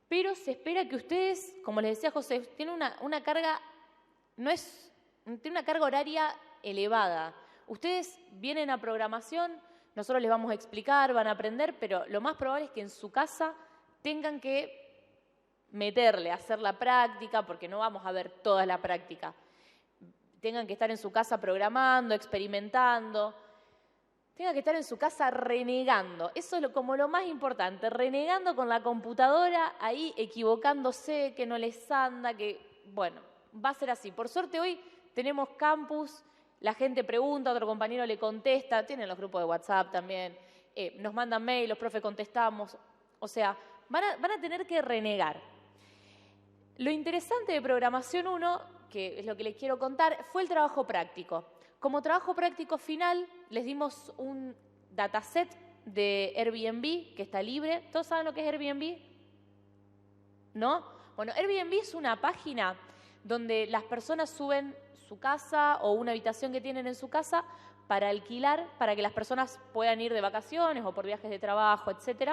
Pero se espera que ustedes, como les decía José, tienen una carga, tiene una carga horaria elevada. Ustedes vienen a programación, nosotros les vamos a explicar, van a aprender, pero lo más probable es que en su casa tengan que meterle, hacer la práctica, porque no vamos a ver toda la práctica. Tengan que estar en su casa programando, experimentando. Tenga que estar en su casa renegando. Eso es como lo más importante, renegando con la computadora, ahí equivocándose, que no les anda, que, bueno, va a ser así. Por suerte hoy tenemos campus, la gente pregunta, otro compañero le contesta, tienen los grupos de WhatsApp también, nos mandan mail, los profes contestamos, o sea, van a tener que renegar. Lo interesante de Programación 1, que es lo que les quiero contar, fue el trabajo práctico. Como trabajo práctico final, les dimos un dataset de Airbnb que está libre. ¿Todos saben lo que es Airbnb? ¿No? Bueno, Airbnb es una página donde las personas suben su casa o una habitación que tienen en su casa para alquilar, para que las personas puedan ir de vacaciones o por viajes de trabajo, etc.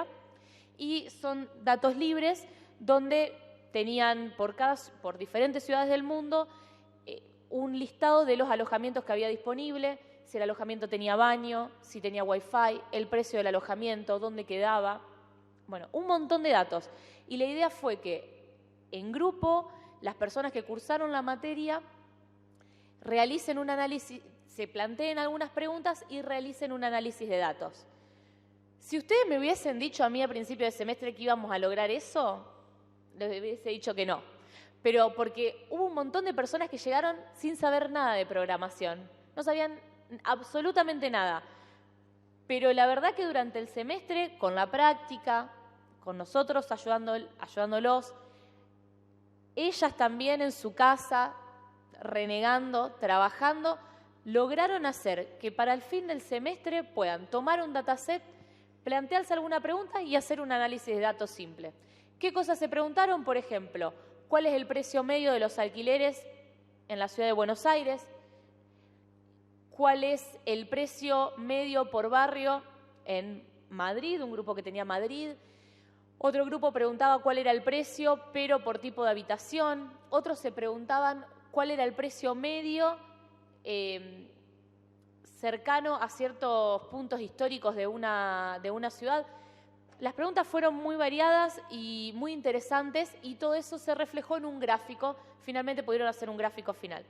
Y son datos libres donde tenían por diferentes ciudades del mundo un listado de los alojamientos que había disponible, si el alojamiento tenía baño, si tenía wifi, el precio del alojamiento, dónde quedaba, bueno, un montón de datos. Y la idea fue que en grupo las personas que cursaron la materia realicen un análisis, se planteen algunas preguntas y realicen un análisis de datos. Si ustedes me hubiesen dicho a mí a principio de semestre que íbamos a lograr eso, les hubiese dicho que no. Pero porque hubo un montón de personas que llegaron sin saber nada de programación. No sabían absolutamente nada. Pero la verdad que durante el semestre, con la práctica, con nosotros ayudándolos, ellas también en su casa, renegando, trabajando, lograron hacer que para el fin del semestre puedan tomar un dataset, plantearse alguna pregunta y hacer un análisis de datos simple. ¿Qué cosas se preguntaron? Por ejemplo, ¿cuál es el precio medio de los alquileres en la ciudad de Buenos Aires? ¿Cuál es el precio medio por barrio en Madrid, un grupo que tenía Madrid? Otro grupo preguntaba cuál era el precio, pero por tipo de habitación. Otros se preguntaban cuál era el precio medio cercano a ciertos puntos históricos de una ciudad. Las preguntas fueron muy variadas y muy interesantes y todo eso se reflejó en un gráfico. Finalmente pudieron hacer un gráfico final.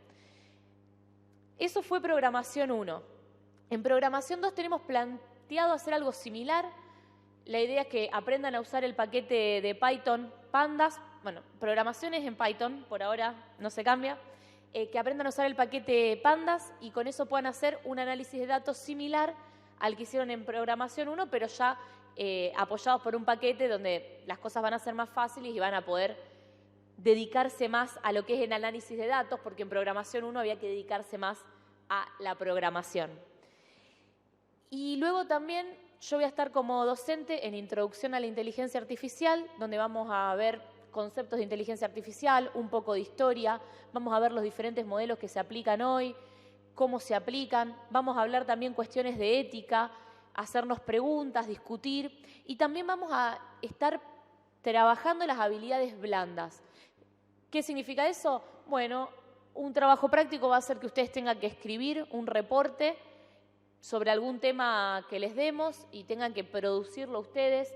Eso fue programación 1. En programación 2 tenemos planteado hacer algo similar. La idea es que aprendan a usar el paquete de Python Pandas. Bueno, programación es en Python, por ahora no se cambia. Que aprendan a usar el paquete Pandas y con eso puedan hacer un análisis de datos similar al que hicieron en programación 1, pero ya apoyados por un paquete donde las cosas van a ser más fáciles y van a poder dedicarse más a lo que es el análisis de datos, porque en programación 1 había que dedicarse más a la programación. Y luego también yo voy a estar como docente en Introducción a la Inteligencia Artificial, donde vamos a ver conceptos de inteligencia artificial, un poco de historia, vamos a ver los diferentes modelos que se aplican hoy, cómo se aplican, vamos a hablar también cuestiones de ética, hacernos preguntas, discutir, y también vamos a estar trabajando las habilidades blandas. ¿Qué significa eso? Bueno, un trabajo práctico va a ser que ustedes tengan que escribir un reporte sobre algún tema que les demos y tengan que producirlo ustedes,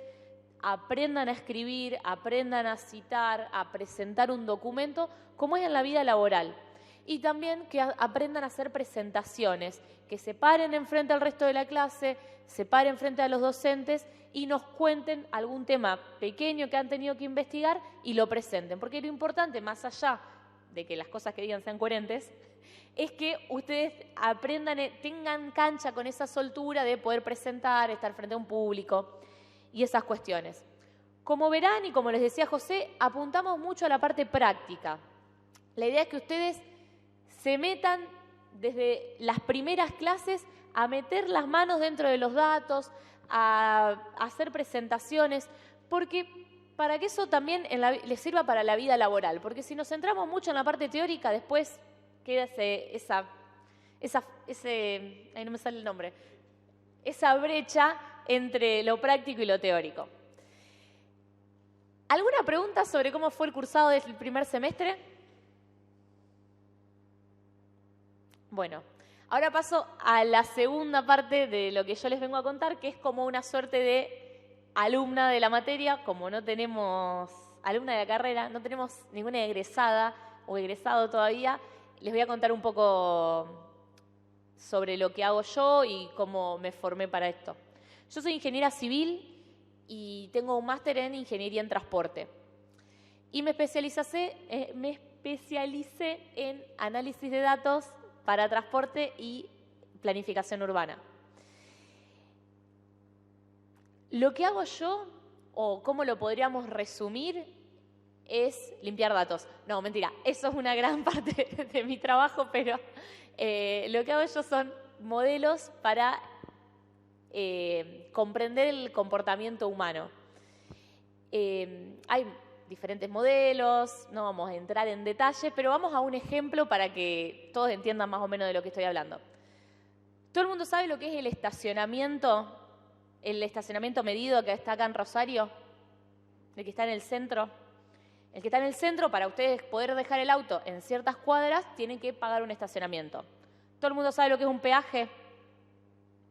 aprendan a escribir, aprendan a citar, a presentar un documento, como es en la vida laboral. Y también que aprendan a hacer presentaciones, que se paren enfrente al resto de la clase, se paren frente a los docentes y nos cuenten algún tema pequeño que han tenido que investigar y lo presenten. Porque lo importante, más allá de que las cosas que digan sean coherentes, es que ustedes aprendan, tengan cancha con esa soltura de poder presentar, estar frente a un público y esas cuestiones. Como verán y como les decía José, apuntamos mucho a la parte práctica. La idea es que ustedes se metan desde las primeras clases a meter las manos dentro de los datos, a hacer presentaciones, porque para que eso también les sirva para la vida laboral, porque si nos centramos mucho en la parte teórica, después queda ahí no me sale el nombre, esa brecha entre lo práctico y lo teórico. ¿Alguna pregunta sobre cómo fue el cursado del primer semestre? Bueno, ahora paso a la segunda parte de lo que yo les vengo a contar, que es como una suerte de alumna de la materia. Como no tenemos alumna de la carrera, no tenemos ninguna egresada o egresado todavía, les voy a contar un poco sobre lo que hago yo y cómo me formé para esto. Yo soy ingeniera civil y tengo un máster en ingeniería en transporte. Y me especialicé en análisis de datos para transporte y planificación urbana. Lo que hago yo, o cómo lo podríamos resumir, es limpiar datos. No, mentira, eso es una gran parte de mi trabajo, pero lo que hago yo son modelos para comprender el comportamiento humano. Hay diferentes modelos, no vamos a entrar en detalle, pero vamos a un ejemplo para que todos entiendan más o menos de lo que estoy hablando. ¿Todo el mundo sabe lo que es el estacionamiento medido que está acá en Rosario? El que está en el centro. El que está en el centro, para ustedes poder dejar el auto en ciertas cuadras, tienen que pagar un estacionamiento. ¿Todo el mundo sabe lo que es un peaje?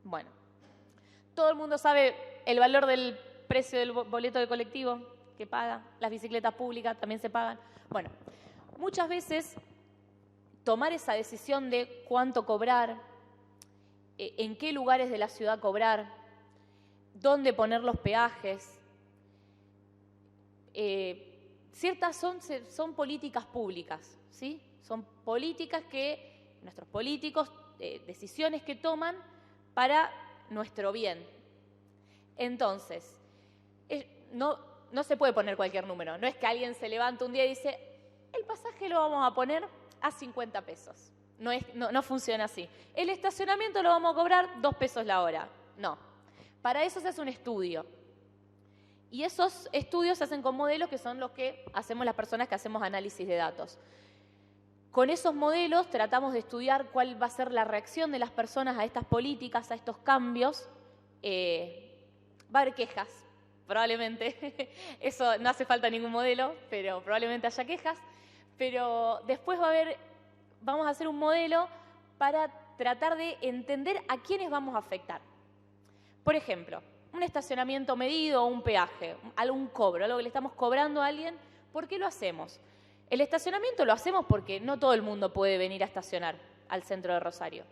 Bueno. ¿Todo el mundo sabe el valor del precio del boleto de colectivo que paga? Las bicicletas públicas también se pagan. Bueno, muchas veces tomar esa decisión de cuánto cobrar, en qué lugares de la ciudad cobrar, dónde poner los peajes, ciertas son políticas públicas, ¿sí? Son políticas que nuestros políticos, decisiones que toman para nuestro bien. Entonces, no se puede poner cualquier número. No es que alguien se levanta un día y dice, el pasaje lo vamos a poner a 50 pesos. No funciona así. El estacionamiento lo vamos a cobrar 2 pesos la hora. No. Para eso se hace un estudio. Y esos estudios se hacen con modelos que son los que hacemos las personas que hacemos análisis de datos. Con esos modelos tratamos de estudiar cuál va a ser la reacción de las personas a estas políticas, a estos cambios. Va a haber quejas. probablemente, eso no hace falta ningún modelo, pero probablemente haya quejas. Pero después vamos a hacer un modelo para tratar de entender a quiénes vamos a afectar. Por ejemplo, un estacionamiento medido o un peaje, algún cobro, algo que le estamos cobrando a alguien. ¿Por qué lo hacemos? El estacionamiento lo hacemos porque no todo el mundo puede venir a estacionar al centro de Rosario.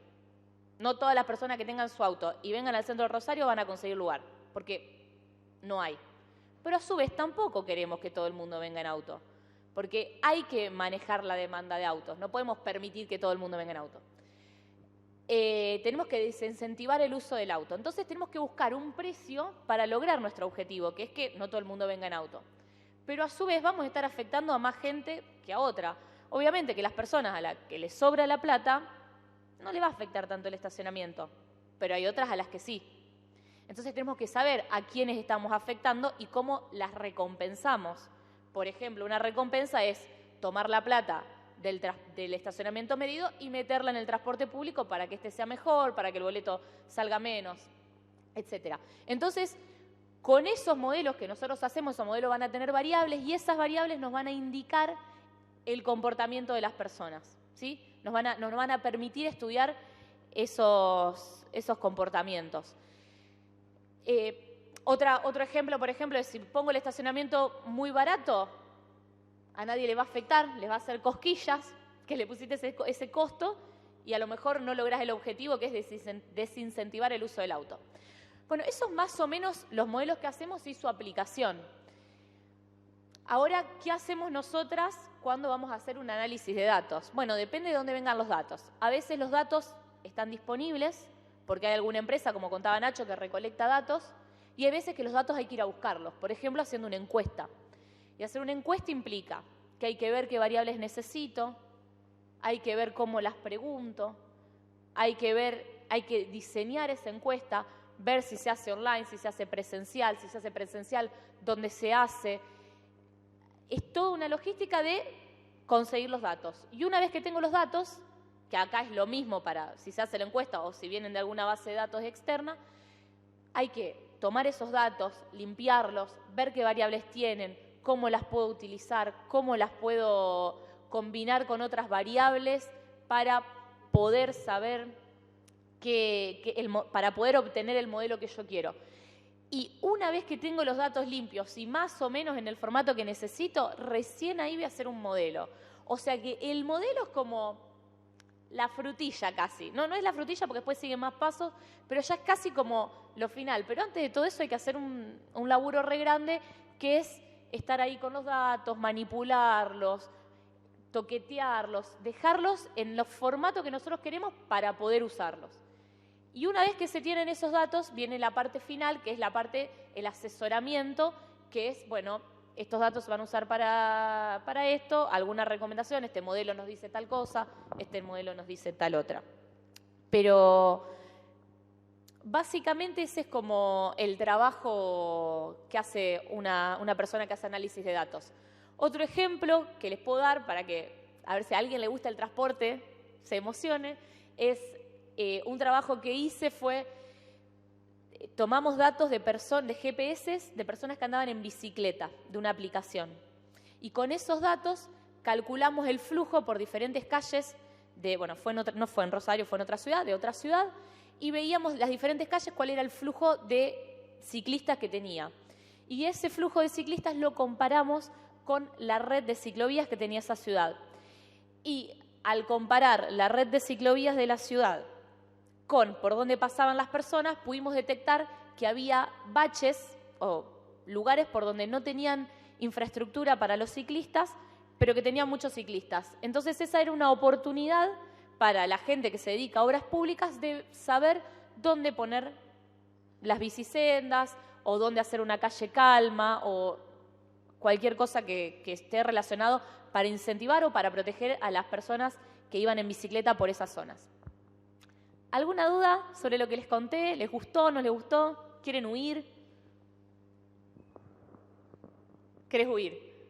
No todas las personas que tengan su auto y vengan al centro de Rosario van a conseguir lugar, porque no hay. Pero a su vez tampoco queremos que todo el mundo venga en auto, porque hay que manejar la demanda de autos. No podemos permitir que todo el mundo venga en auto. Tenemos que desincentivar el uso del auto. Entonces tenemos que buscar un precio para lograr nuestro objetivo, que es que no todo el mundo venga en auto. Pero a su vez vamos a estar afectando a más gente que a otra. Obviamente que las personas a las que les sobra la plata no les va a afectar tanto el estacionamiento, pero hay otras a las que sí. Entonces tenemos que saber a quiénes estamos afectando y cómo las recompensamos. Por ejemplo, una recompensa es tomar la plata del estacionamiento medido y meterla en el transporte público para que este sea mejor, para que el boleto salga menos, etc. Entonces, con esos modelos que nosotros hacemos, esos modelos van a tener variables y esas variables nos van a indicar el comportamiento de las personas, ¿sí? Nos van a permitir estudiar esos comportamientos. Otro ejemplo, por ejemplo, es si pongo el estacionamiento muy barato, a nadie le va a afectar, les va a hacer cosquillas, que le pusiste ese costo y a lo mejor no lográs el objetivo, que es desincentivar el uso del auto. Bueno, esos más o menos los modelos que hacemos y su aplicación. Ahora, ¿qué hacemos nosotras cuando vamos a hacer un análisis de datos? Bueno, depende de dónde vengan los datos. A veces los datos están disponibles porque hay alguna empresa, como contaba Nacho, que recolecta datos, y hay veces que los datos hay que ir a buscarlos, por ejemplo, haciendo una encuesta. Y hacer una encuesta implica que hay que ver qué variables necesito, hay que ver cómo las pregunto, hay que diseñar esa encuesta, ver si se hace online, si se hace presencial, dónde se hace. Es toda una logística de conseguir los datos. Y una vez que tengo los datos, que acá es lo mismo para si se hace la encuesta o si vienen de alguna base de datos externa, hay que tomar esos datos, limpiarlos, ver qué variables tienen, cómo las puedo utilizar, cómo las puedo combinar con otras variables para poder saber para poder obtener el modelo que yo quiero. Y una vez que tengo los datos limpios y más o menos en el formato que necesito, recién ahí voy a hacer un modelo. O sea que el modelo es como la frutilla casi. No es la frutilla porque después siguen más pasos, pero ya es casi como lo final. Pero antes de todo eso hay que hacer un laburo re grande, que es estar ahí con los datos, manipularlos, toquetearlos, dejarlos en los formatos que nosotros queremos para poder usarlos. Y una vez que se tienen esos datos, viene la parte final, que es el asesoramiento, que es, bueno, estos datos se van a usar para esto, alguna recomendación, este modelo nos dice tal cosa, este modelo nos dice tal otra. Pero básicamente ese es como el trabajo que hace una persona que hace análisis de datos. Otro ejemplo que les puedo dar para que, a ver si a alguien le gusta el transporte, se emocione, es un trabajo que hice fue, tomamos datos de GPS de personas que andaban en bicicleta, de una aplicación. Y con esos datos calculamos el flujo por diferentes calles, no fue en Rosario, fue en otra ciudad, y veíamos las diferentes calles cuál era el flujo de ciclistas que tenía. Y ese flujo de ciclistas lo comparamos con la red de ciclovías que tenía esa ciudad. Y al comparar la red de ciclovías de la ciudad con por dónde pasaban las personas, pudimos detectar que había baches o lugares por donde no tenían infraestructura para los ciclistas, pero que tenían muchos ciclistas. Entonces esa era una oportunidad para la gente que se dedica a obras públicas de saber dónde poner las bicisendas o dónde hacer una calle calma o cualquier cosa que esté relacionado para incentivar o para proteger a las personas que iban en bicicleta por esas zonas. ¿Alguna duda sobre lo que les conté? ¿Les gustó? ¿No les gustó? ¿Quieren huir? ¿Querés huir?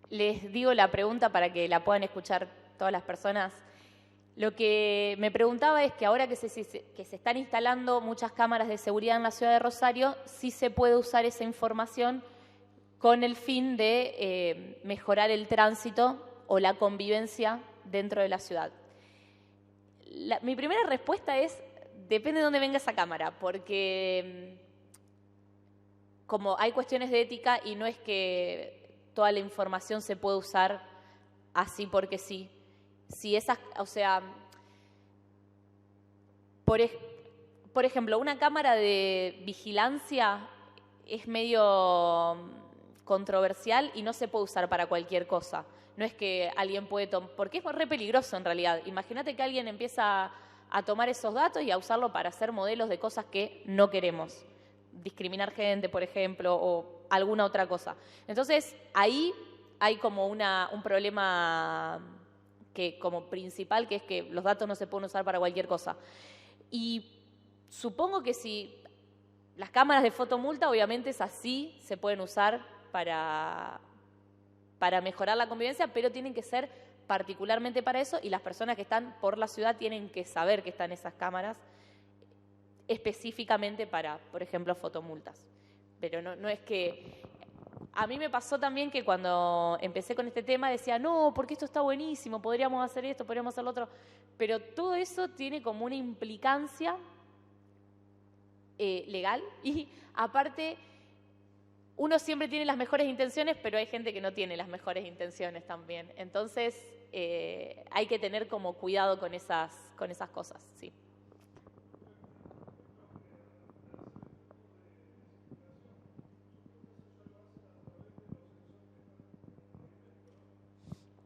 les digo la pregunta para que la puedan escuchar todas las personas. Lo que me preguntaba es que ahora que se están instalando muchas cámaras de seguridad en la ciudad de Rosario, sí se puede usar esa información con el fin de mejorar el tránsito o la convivencia dentro de la ciudad. Mi primera respuesta es, depende de dónde venga esa cámara, porque como hay cuestiones de ética y no es que toda la información se puede usar así porque sí. Si esas, o sea, por ejemplo, una cámara de vigilancia es medio controversial y no se puede usar para cualquier cosa. No es que alguien puede tomar, porque es re peligroso en realidad. Imagínate que alguien empieza a tomar esos datos y a usarlo para hacer modelos de cosas que no queremos. Discriminar gente, por ejemplo, o alguna otra cosa. Entonces, ahí hay como un problema que como principal, que es que los datos no se pueden usar para cualquier cosa. Y supongo que si las cámaras de fotomulta, obviamente es así, se pueden usar para mejorar la convivencia, pero tienen que ser particularmente para eso y las personas que están por la ciudad tienen que saber que están esas cámaras específicamente para, por ejemplo, fotomultas. Pero no es que... A mí me pasó también que cuando empecé con este tema decía, no, porque esto está buenísimo, podríamos hacer esto, podríamos hacer lo otro. Pero todo eso tiene como una implicancia legal y aparte uno siempre tiene las mejores intenciones, pero hay gente que no tiene las mejores intenciones también. Entonces hay que tener como cuidado con esas cosas, sí.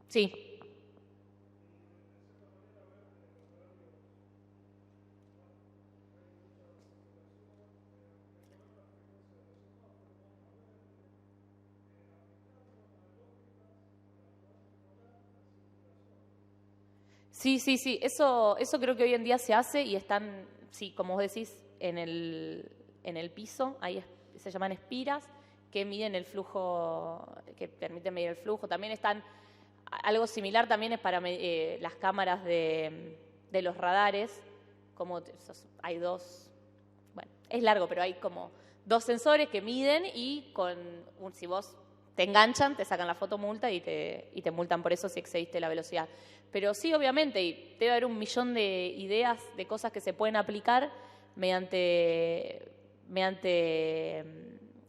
Sí. Sí. Eso creo que hoy en día se hace y están, sí, como vos decís, en el piso, ahí se llaman espiras, que miden el flujo, que permiten medir el flujo. También están, algo similar también es para las cámaras de los radares, como hay dos, bueno, es largo, pero hay como dos sensores que miden y si vos te enganchan, te sacan la fotomulta y te multan por eso si excediste la velocidad. Pero sí, obviamente, y debe haber un millón de ideas de cosas que se pueden aplicar mediante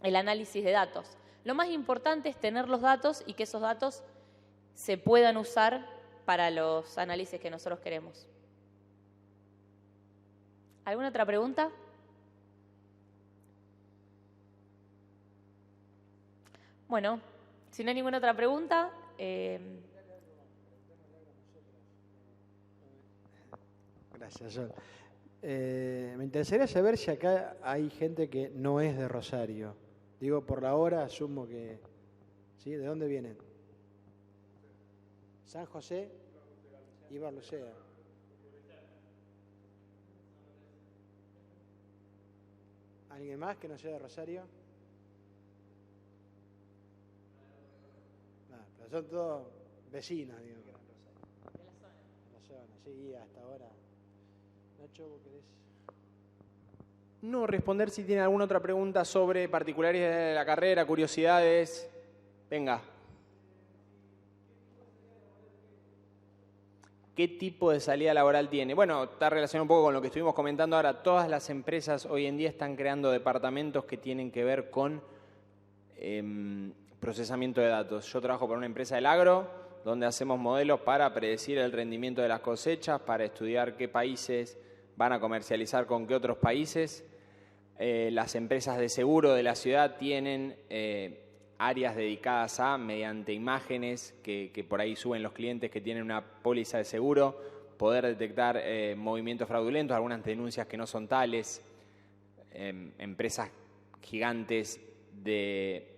el análisis de datos. Lo más importante es tener los datos y que esos datos se puedan usar para los análisis que nosotros queremos. ¿Alguna otra pregunta? Bueno, si no hay ninguna otra pregunta... Gracias, John. Me interesaría saber si acá hay gente que no es de Rosario. Digo, por la hora asumo que... ¿Sí? ¿De dónde vienen? San José y Barlucea. ¿Alguien más que no sea de Rosario? Pero son todos vecinos, digo. De la zona, sí, hasta ahora. Nacho, ¿vos querés? No, responder si tiene alguna otra pregunta sobre particularidades de la carrera, curiosidades. Venga. ¿Qué tipo de salida laboral tiene? Bueno, está relacionado un poco con lo que estuvimos comentando ahora. Todas las empresas hoy en día están creando departamentos que tienen que ver con procesamiento de datos. Yo trabajo para una empresa del agro, donde hacemos modelos para predecir el rendimiento de las cosechas, para estudiar qué países van a comercializar con qué otros países. Las empresas de seguro de la ciudad tienen áreas dedicadas a, mediante imágenes que por ahí suben los clientes que tienen una póliza de seguro, poder detectar movimientos fraudulentos, algunas denuncias que no son tales. Empresas gigantes de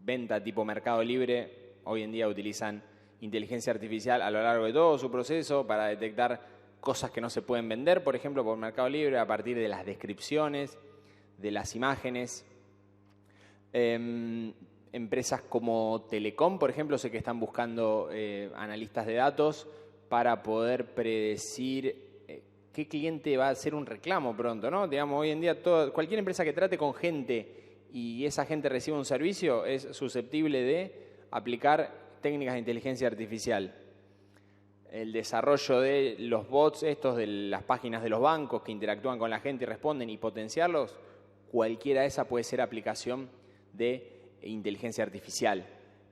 venta tipo Mercado Libre hoy en día utilizan inteligencia artificial a lo largo de todo su proceso para detectar cosas que no se pueden vender, por ejemplo, por Mercado Libre, a partir de las descripciones, de las imágenes. empresas como Telecom, por ejemplo, sé que están buscando analistas de datos para poder predecir qué cliente va a hacer un reclamo pronto, ¿no? Digamos, hoy en día cualquier empresa que trate con gente y esa gente reciba un servicio es susceptible de aplicar técnicas de inteligencia artificial. El desarrollo de los bots estos de las páginas de los bancos que interactúan con la gente y responden y potenciarlos, cualquiera de esas puede ser aplicación de inteligencia artificial.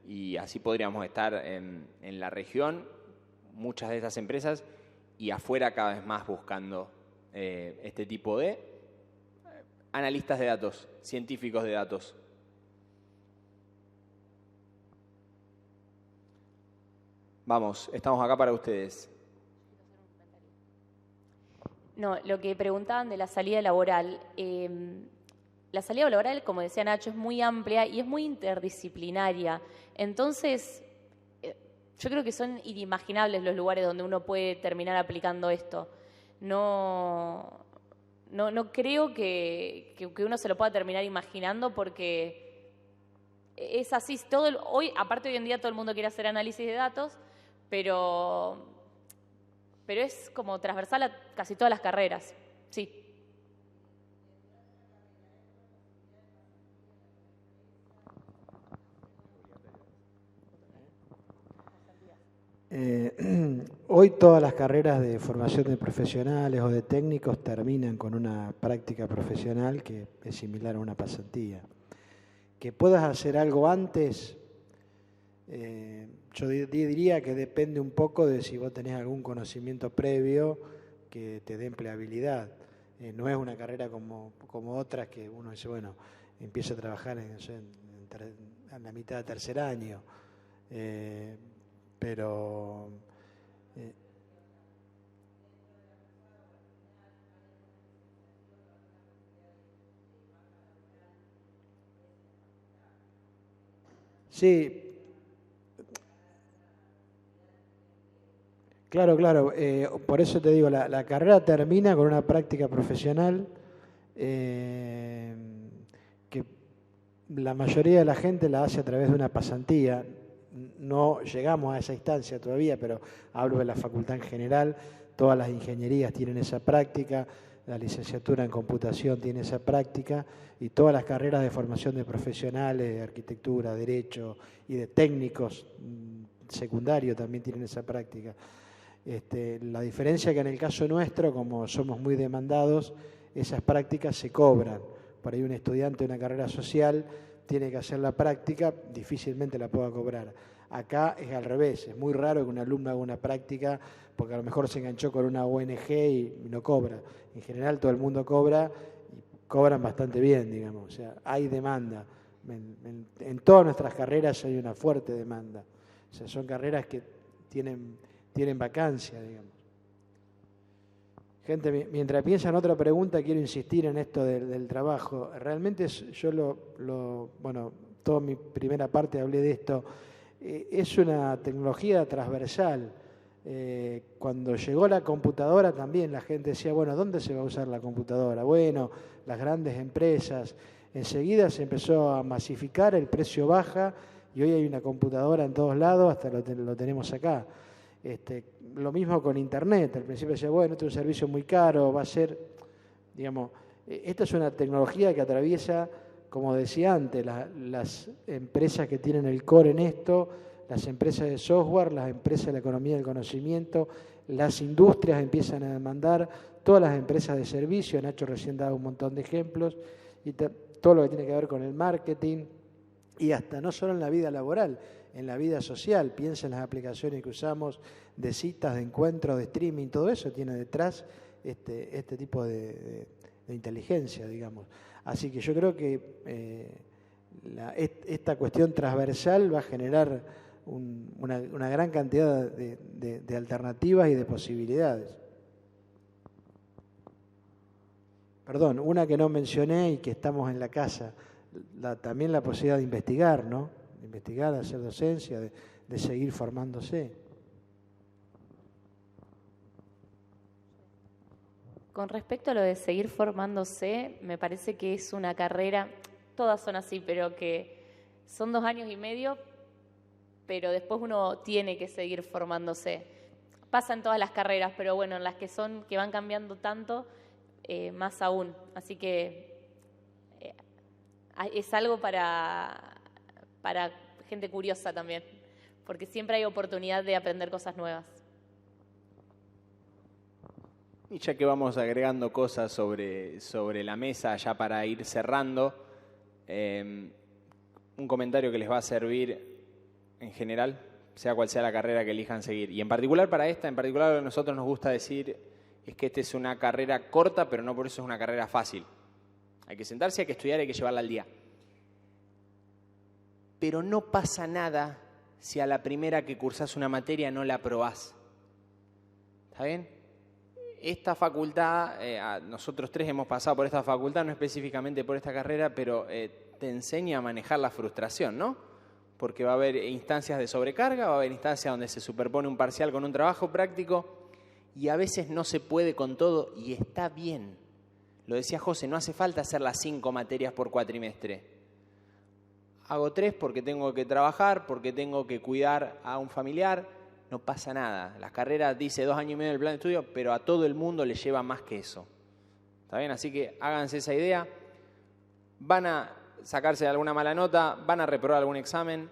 Y así podríamos estar en la región, muchas de estas empresas, y afuera cada vez más buscando este tipo de analistas de datos, científicos de datos. Vamos, estamos acá para ustedes. No, lo que preguntaban de la salida laboral. La salida laboral, como decía Nacho, es muy amplia y es muy interdisciplinaria. Entonces, yo creo que son inimaginables los lugares donde uno puede terminar aplicando esto. No creo que uno se lo pueda terminar imaginando porque es así. Aparte hoy en día todo el mundo quiere hacer análisis de datos, pero es como transversal a casi todas las carreras, sí. Hoy todas las carreras de formación de profesionales o de técnicos terminan con una práctica profesional que es similar a una pasantía. Que puedas hacer algo antes, yo diría que depende un poco de si vos tenés algún conocimiento previo que te dé empleabilidad. No es una carrera como otras que uno dice, bueno, empieza a trabajar en la mitad de tercer año. Pero sí, claro, por eso te digo, la carrera termina con una práctica profesional que la mayoría de la gente la hace a través de una pasantía. No llegamos a esa instancia todavía, pero hablo de la facultad en general. Todas las ingenierías tienen esa práctica, la licenciatura en computación tiene esa práctica y todas las carreras de formación de profesionales, de arquitectura, derecho y de técnicos secundarios también tienen esa práctica. La diferencia que en el caso nuestro, como somos muy demandados, esas prácticas se cobran. Por ahí un estudiante de una carrera social tiene que hacer la práctica, difícilmente la pueda cobrar. Acá es al revés, es muy raro que un alumno haga una práctica porque a lo mejor se enganchó con una ONG y no cobra. En general todo el mundo cobra y cobran bastante bien, digamos. O sea, hay demanda. En todas nuestras carreras hay una fuerte demanda. O sea, son carreras que tienen vacancia, digamos. Gente, mientras piensan otra pregunta, quiero insistir en esto del trabajo. Realmente yo bueno, toda mi primera parte hablé de esto. Es una tecnología transversal. Cuando llegó la computadora también la gente decía, bueno, ¿dónde se va a usar la computadora? Bueno, las grandes empresas. Enseguida se empezó a masificar, el precio baja y hoy hay una computadora en todos lados, hasta lo tenemos acá. Lo mismo con Internet. Al principio decía, bueno, esto es un servicio muy caro, va a ser, digamos, esta es una tecnología que atraviesa, como decía antes, las empresas que tienen el core en esto, las empresas de software, las empresas de la economía del conocimiento, las industrias empiezan a demandar, todas las empresas de servicio, Nacho recién daba un montón de ejemplos, y todo lo que tiene que ver con el marketing, y hasta no solo en la vida laboral, en la vida social. Piensa en las aplicaciones que usamos de citas, de encuentros, de streaming, todo eso tiene detrás este tipo de inteligencia, digamos. Así que yo creo que esta cuestión transversal va a generar una gran cantidad de alternativas y de posibilidades. Perdón, una que no mencioné y que estamos en la casa, también la posibilidad de investigar, ¿no? De investigar, de hacer docencia, de seguir formándose. Con respecto a lo de seguir formándose, me parece que es una carrera, todas son así, pero que Son 2 años y medio, pero después uno tiene que seguir formándose. Pasa en todas las carreras, pero bueno, en las que van cambiando tanto, más aún. Así que es algo para gente curiosa también, porque siempre hay oportunidad de aprender cosas nuevas. Y ya que vamos agregando cosas sobre la mesa, ya para ir cerrando, un comentario que les va a servir en general, sea cual sea la carrera que elijan seguir. Y en particular para esta, lo que a nosotros nos gusta decir es que esta es una carrera corta, pero no por eso es una carrera fácil. Hay que sentarse, hay que estudiar, hay que llevarla al día. Pero no pasa nada si a la primera que cursás una materia no la aprobás. ¿Está bien? Esta facultad, nosotros 3 hemos pasado por esta facultad, no específicamente por esta carrera, pero te enseña a manejar la frustración, ¿no? Porque va a haber instancias de sobrecarga, va a haber instancias donde se superpone un parcial con un trabajo práctico y a veces no se puede con todo y está bien. Lo decía José, no hace falta hacer las 5 materias por cuatrimestre. Hago 3 porque tengo que trabajar, porque tengo que cuidar a un familiar, no pasa nada. Las carreras dice 2 años y medio del plan de estudio, pero a todo el mundo le lleva más que eso. ¿Está bien? Así que háganse esa idea. Van a sacarse alguna mala nota, van a reprobar algún examen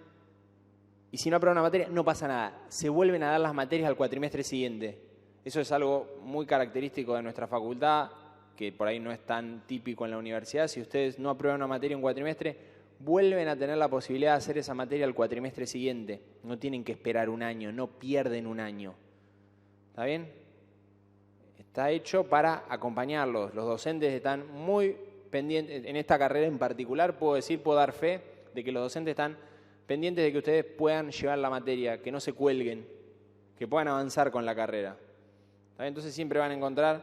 y si no aprueban una materia, no pasa nada. Se vuelven a dar las materias al cuatrimestre siguiente. Eso es algo muy característico de nuestra facultad, que por ahí no es tan típico en la universidad. Si ustedes no aprueban una materia en un cuatrimestre, vuelven a tener la posibilidad de hacer esa materia al cuatrimestre siguiente. No tienen que esperar un año, no pierden un año. ¿Está bien? Está hecho para acompañarlos. Los docentes están muy pendientes, en esta carrera en particular, puedo dar fe de que los docentes están pendientes de que ustedes puedan llevar la materia, que no se cuelguen, que puedan avanzar con la carrera. ¿Está bien? Entonces siempre van a encontrar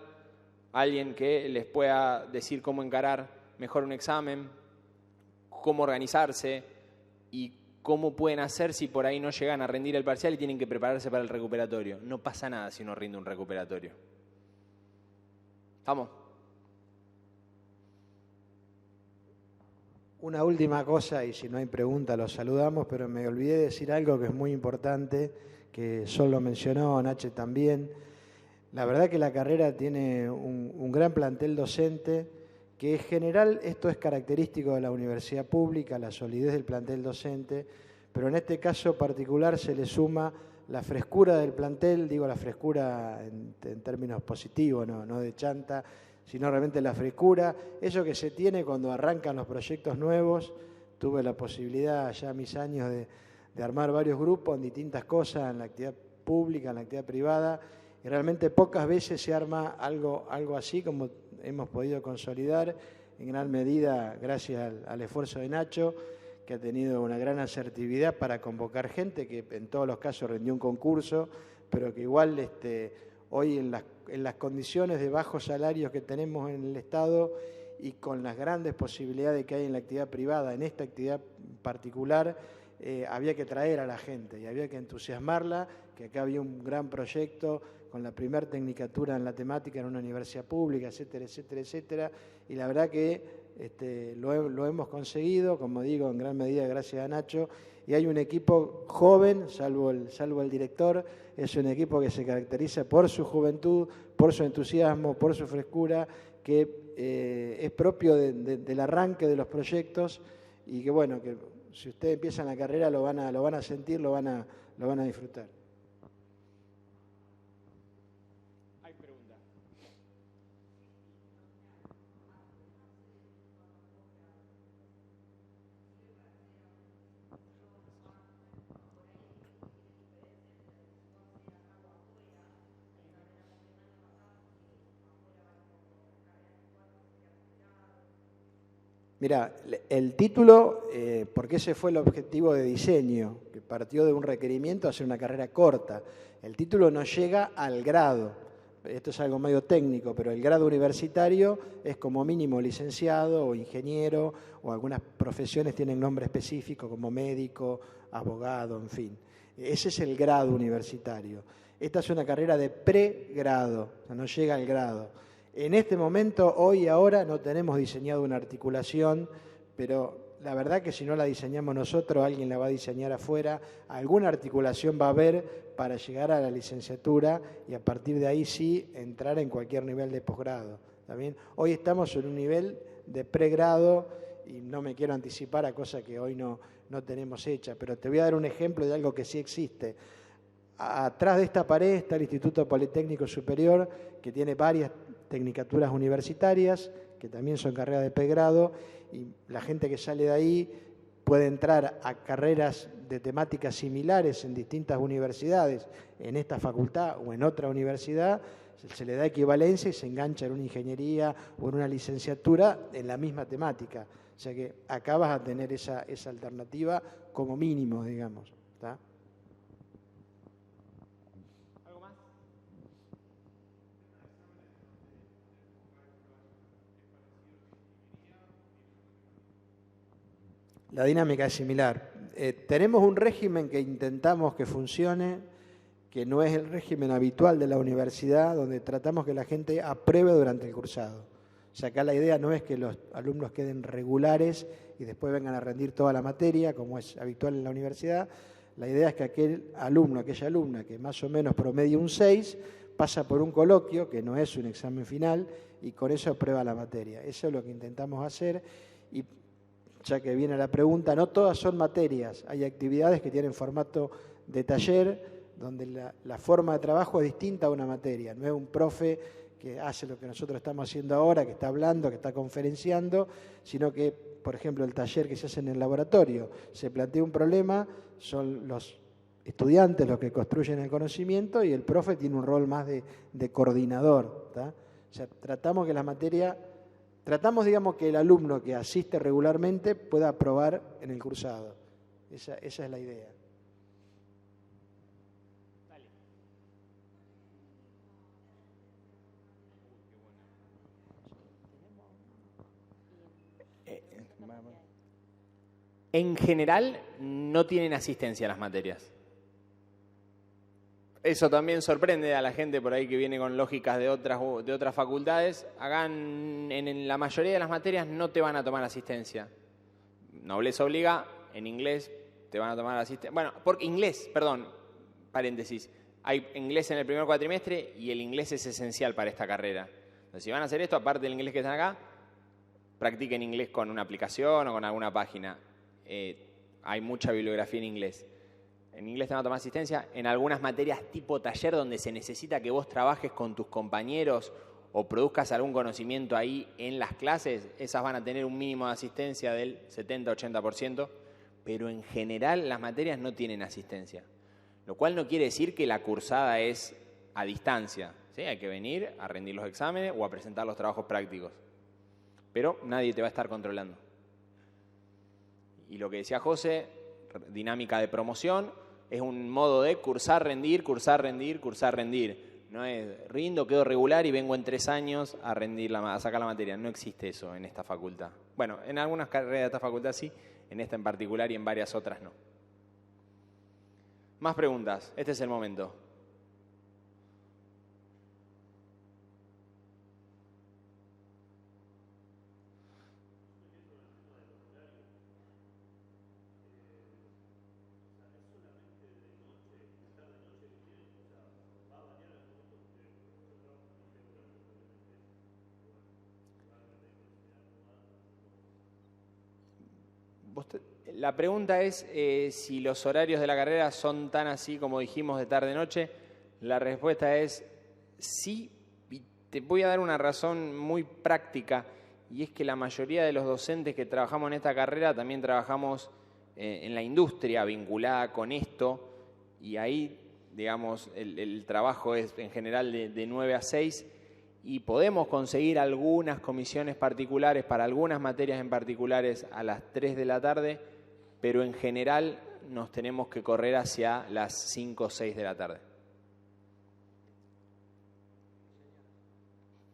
a alguien que les pueda decir cómo encarar mejor un examen, cómo organizarse y cómo pueden hacer si por ahí no llegan a rendir el parcial y tienen que prepararse para el recuperatorio. No pasa nada si no rinde un recuperatorio. ¿Estamos? Una última cosa, y si no hay pregunta los saludamos, pero me olvidé de decir algo que es muy importante, que Sol lo mencionó, Nache también. La verdad que la carrera tiene un gran plantel docente, que en general esto es característico de la universidad pública, la solidez del plantel docente, pero en este caso particular se le suma la frescura del plantel, digo la frescura en términos positivos, no de chanta, sino realmente la frescura, eso que se tiene cuando arrancan los proyectos nuevos. Tuve la posibilidad ya mis años de armar varios grupos en distintas cosas, en la actividad pública, en la actividad privada, y realmente pocas veces se arma algo así como hemos podido consolidar, en gran medida gracias al esfuerzo de Nacho, que ha tenido una gran asertividad para convocar gente, que en todos los casos rindió un concurso, pero que igual hoy en las condiciones de bajos salarios que tenemos en el Estado y con las grandes posibilidades que hay en la actividad privada, en esta actividad particular, había que traer a la gente y había que entusiasmarla, que acá había un gran proyecto con la primer tecnicatura en la temática en una universidad pública, etcétera, etcétera, etcétera, y la verdad que lo hemos conseguido, como digo, en gran medida gracias a Nacho, y hay un equipo joven, salvo el director, es un equipo que se caracteriza por su juventud, por su entusiasmo, por su frescura, que es propio del arranque de los proyectos y que bueno, que si ustedes empiezan la carrera lo van a sentir, lo van a disfrutar. Hay preguntas. Mira, el título, porque ese fue el objetivo de diseño, que partió de un requerimiento hacer una carrera corta. El título no llega al grado. Esto es algo medio técnico, pero el grado universitario es como mínimo licenciado o ingeniero, o algunas profesiones tienen nombre específico como médico, abogado, en fin. Ese es el grado universitario. Esta es una carrera de pregrado, o sea, no llega al grado. En este momento, hoy y ahora, no tenemos diseñado una articulación, pero la verdad que si no la diseñamos nosotros, alguien la va a diseñar afuera, alguna articulación va a haber para llegar a la licenciatura y a partir de ahí sí entrar en cualquier nivel de posgrado. ¿Está bien? Hoy estamos en un nivel de pregrado y no me quiero anticipar a cosas que hoy no tenemos hechas, pero te voy a dar un ejemplo de algo que sí existe. Atrás de esta pared está el Instituto Politécnico Superior, que tiene varias tecnicaturas universitarias, que también son carreras de pregrado, y la gente que sale de ahí puede entrar a carreras de temáticas similares en distintas universidades, en esta facultad o en otra universidad, se le da equivalencia y se engancha en una ingeniería o en una licenciatura en la misma temática. O sea que acá vas a tener esa alternativa como mínimo, digamos. ¿Está? ¿Algo más? La dinámica es similar. Tenemos un régimen que intentamos que funcione, que no es el régimen habitual de la universidad, donde tratamos que la gente apruebe durante el cursado. O sea, acá la idea no es que los alumnos queden regulares y después vengan a rendir toda la materia, como es habitual en la universidad. La idea es que aquel alumno, aquella alumna que más o menos promedie un 6, pasa por un coloquio, que no es un examen final, y con eso aprueba la materia. Eso es lo que intentamos hacer. Y ya que viene la pregunta, no todas son materias. Hay actividades que tienen formato de taller, donde la forma de trabajo es distinta a una materia. No es un profe que hace lo que nosotros estamos haciendo ahora, que está hablando, que está conferenciando, sino que, por ejemplo, el taller que se hace en el laboratorio, se plantea un problema, son los estudiantes los que construyen el conocimiento y el profe tiene un rol más de coordinador. ¿Tá? O sea, tratamos, digamos, que el alumno que asiste regularmente pueda aprobar en el cursado. Esa es la idea. En general, no tienen asistencia a las materias. Eso también sorprende a la gente por ahí que viene con lógicas de otras facultades. Acá en la mayoría de las materias no te van a tomar asistencia. Nobleza obliga, en inglés te van a tomar asistencia. Bueno, por inglés, perdón, paréntesis. Hay inglés en el primer cuatrimestre y el inglés es esencial para esta carrera. Entonces, si van a hacer esto, aparte del inglés que están acá, practiquen inglés con una aplicación o con alguna página. Hay mucha bibliografía en inglés. En inglés te van a tomar asistencia. En algunas materias tipo taller donde se necesita que vos trabajes con tus compañeros o produzcas algún conocimiento ahí en las clases, esas van a tener un mínimo de asistencia del 70-80%, pero en general las materias no tienen asistencia. Lo cual no quiere decir que la cursada es a distancia. ¿Sí? Hay que venir a rendir los exámenes o a presentar los trabajos prácticos. Pero nadie te va a estar controlando. Y lo que decía José, dinámica de promoción, es un modo de cursar, rendir, cursar, rendir, cursar, rendir. No es rindo, quedo regular y vengo en 3 años a rendir a sacar la materia. No existe eso en esta facultad. Bueno, en algunas carreras de esta facultad sí, en esta en particular y en varias otras no. Más preguntas. Este es el momento. La pregunta es si los horarios de la carrera son tan así como dijimos de tarde-noche. La respuesta es sí, y te voy a dar una razón muy práctica, y es que la mayoría de los docentes que trabajamos en esta carrera también trabajamos en la industria vinculada con esto, y ahí, digamos, el trabajo es en general de 9 a 6, y podemos conseguir algunas comisiones particulares para algunas materias en particulares a las 3 de la tarde, pero en general nos tenemos que correr hacia las 5 o 6 de la tarde.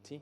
¿Sí?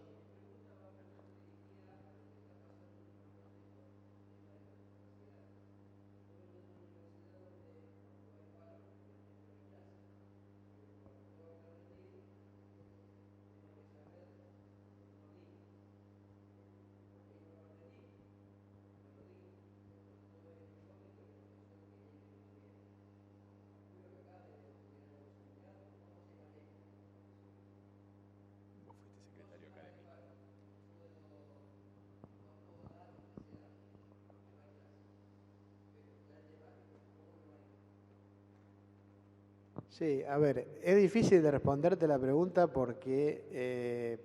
Sí, a ver, es difícil de responderte la pregunta porque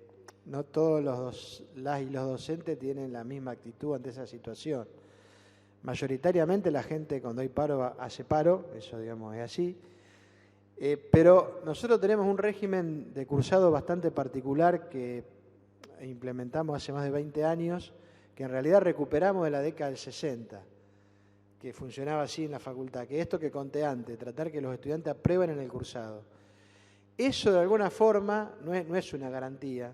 no todos las y los docentes tienen la misma actitud ante esa situación. Mayoritariamente la gente cuando hay paro hace paro, eso digamos es así, pero nosotros tenemos un régimen de cursado bastante particular que implementamos hace más de 20 años, que en realidad recuperamos de la década del 60, que funcionaba así en la facultad, que esto que conté antes, tratar que los estudiantes aprueben en el cursado. Eso de alguna forma, no es una garantía,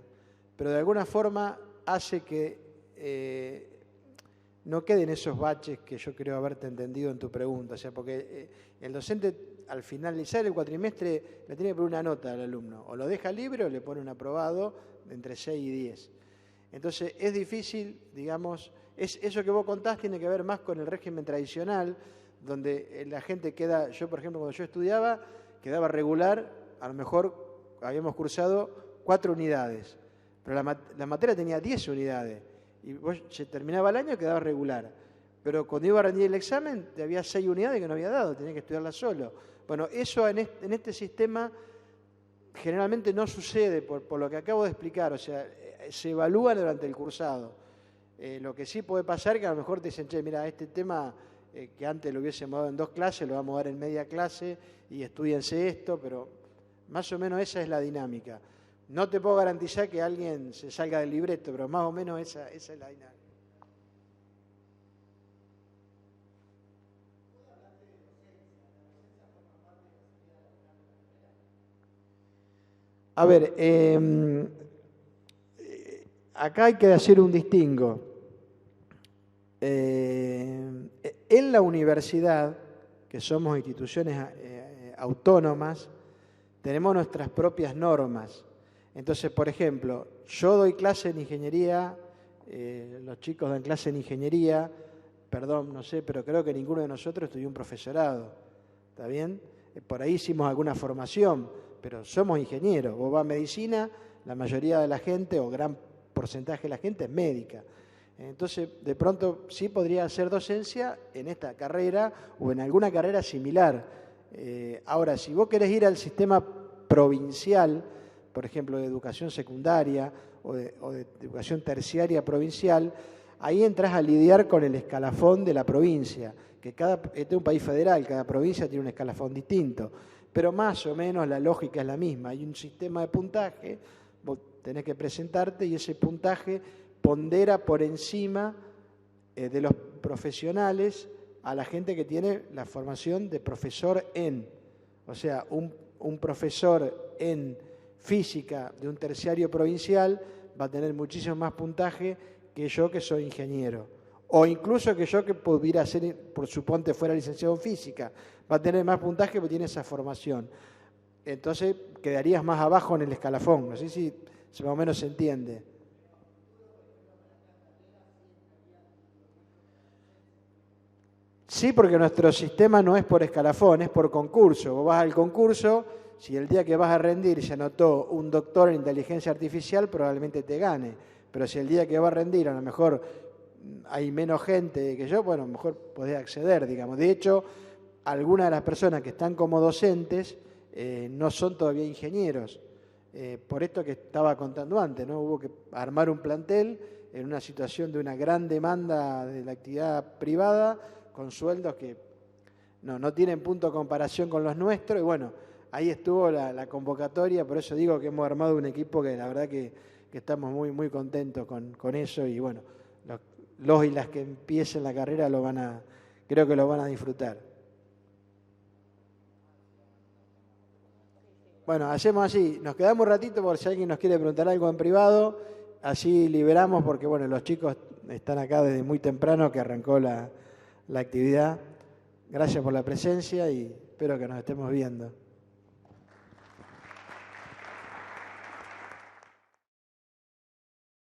pero de alguna forma hace que no queden esos baches que yo creo haberte entendido en tu pregunta. O sea, porque el docente al finalizar el cuatrimestre le tiene que poner una nota al alumno, o lo deja libre o le pone un aprobado de entre 6 y 10. Entonces es difícil, digamos, eso que vos contás tiene que ver más con el régimen tradicional, donde la gente queda, yo por ejemplo cuando yo estudiaba, quedaba regular, a lo mejor habíamos cursado 4 unidades, pero la materia tenía 10 unidades, y vos se terminaba el año y quedaba regular. Pero cuando iba a rendir el examen, te había 6 unidades que no había dado, tenías que estudiarlas solo. Bueno, eso en este sistema generalmente no sucede por lo que acabo de explicar, o sea, se evalúa durante el cursado. Lo que sí puede pasar es que a lo mejor te dicen, che, mira, este tema que antes lo hubiésemos dado en 2 clases, lo vamos a dar en media clase y estudiense esto, pero más o menos esa es la dinámica. No te puedo garantizar que alguien se salga del libreto, pero más o menos esa es la dinámica. A ver, acá hay que hacer un distingo. En la universidad, que somos instituciones autónomas, tenemos nuestras propias normas. Entonces, por ejemplo, yo doy clase en ingeniería, los chicos dan clase en ingeniería, perdón, no sé, pero creo que ninguno de nosotros estudió un profesorado, ¿está bien? Por ahí hicimos alguna formación, pero somos ingenieros. Vos vas a medicina, la mayoría de la gente, o gran porcentaje de la gente, es médica. Entonces, de pronto sí podría hacer docencia en esta carrera o en alguna carrera similar. Ahora, si vos querés ir al sistema provincial, por ejemplo, de educación secundaria o de educación terciaria provincial, ahí entras a lidiar con el escalafón de la provincia, que este es un país federal, cada provincia tiene un escalafón distinto, pero más o menos la lógica es la misma. Hay un sistema de puntaje, vos tenés que presentarte y ese puntaje pondera por encima de los profesionales a la gente que tiene la formación de profesor en. O sea, un profesor en física de un terciario provincial va a tener muchísimo más puntaje que yo que soy ingeniero. O incluso que yo que pudiera ser, por suponte, fuera licenciado en física, va a tener más puntaje porque tiene esa formación. Entonces quedarías más abajo en el escalafón. No sé si más o menos se entiende. Sí, porque nuestro sistema no es por escalafón, es por concurso. Vos vas al concurso, si el día que vas a rendir se anotó un doctor en inteligencia artificial, probablemente te gane. Pero si el día que vas a rendir a lo mejor hay menos gente que yo, bueno, a lo mejor podés acceder, digamos. De hecho, algunas de las personas que están como docentes no son todavía ingenieros. Por esto que estaba contando antes, ¿no? Hubo que armar un plantel en una situación de una gran demanda de la actividad privada, con sueldos que no tienen punto de comparación con los nuestros, y bueno, ahí estuvo la convocatoria, por eso digo que hemos armado un equipo que la verdad que estamos muy, muy contentos con eso, y bueno, los y las que empiecen la carrera creo que lo van a disfrutar. Bueno, hacemos así, nos quedamos un ratito por si alguien nos quiere preguntar algo en privado, así liberamos porque bueno, los chicos están acá desde muy temprano que arrancó la actividad. Gracias por la presencia y espero que nos estemos viendo.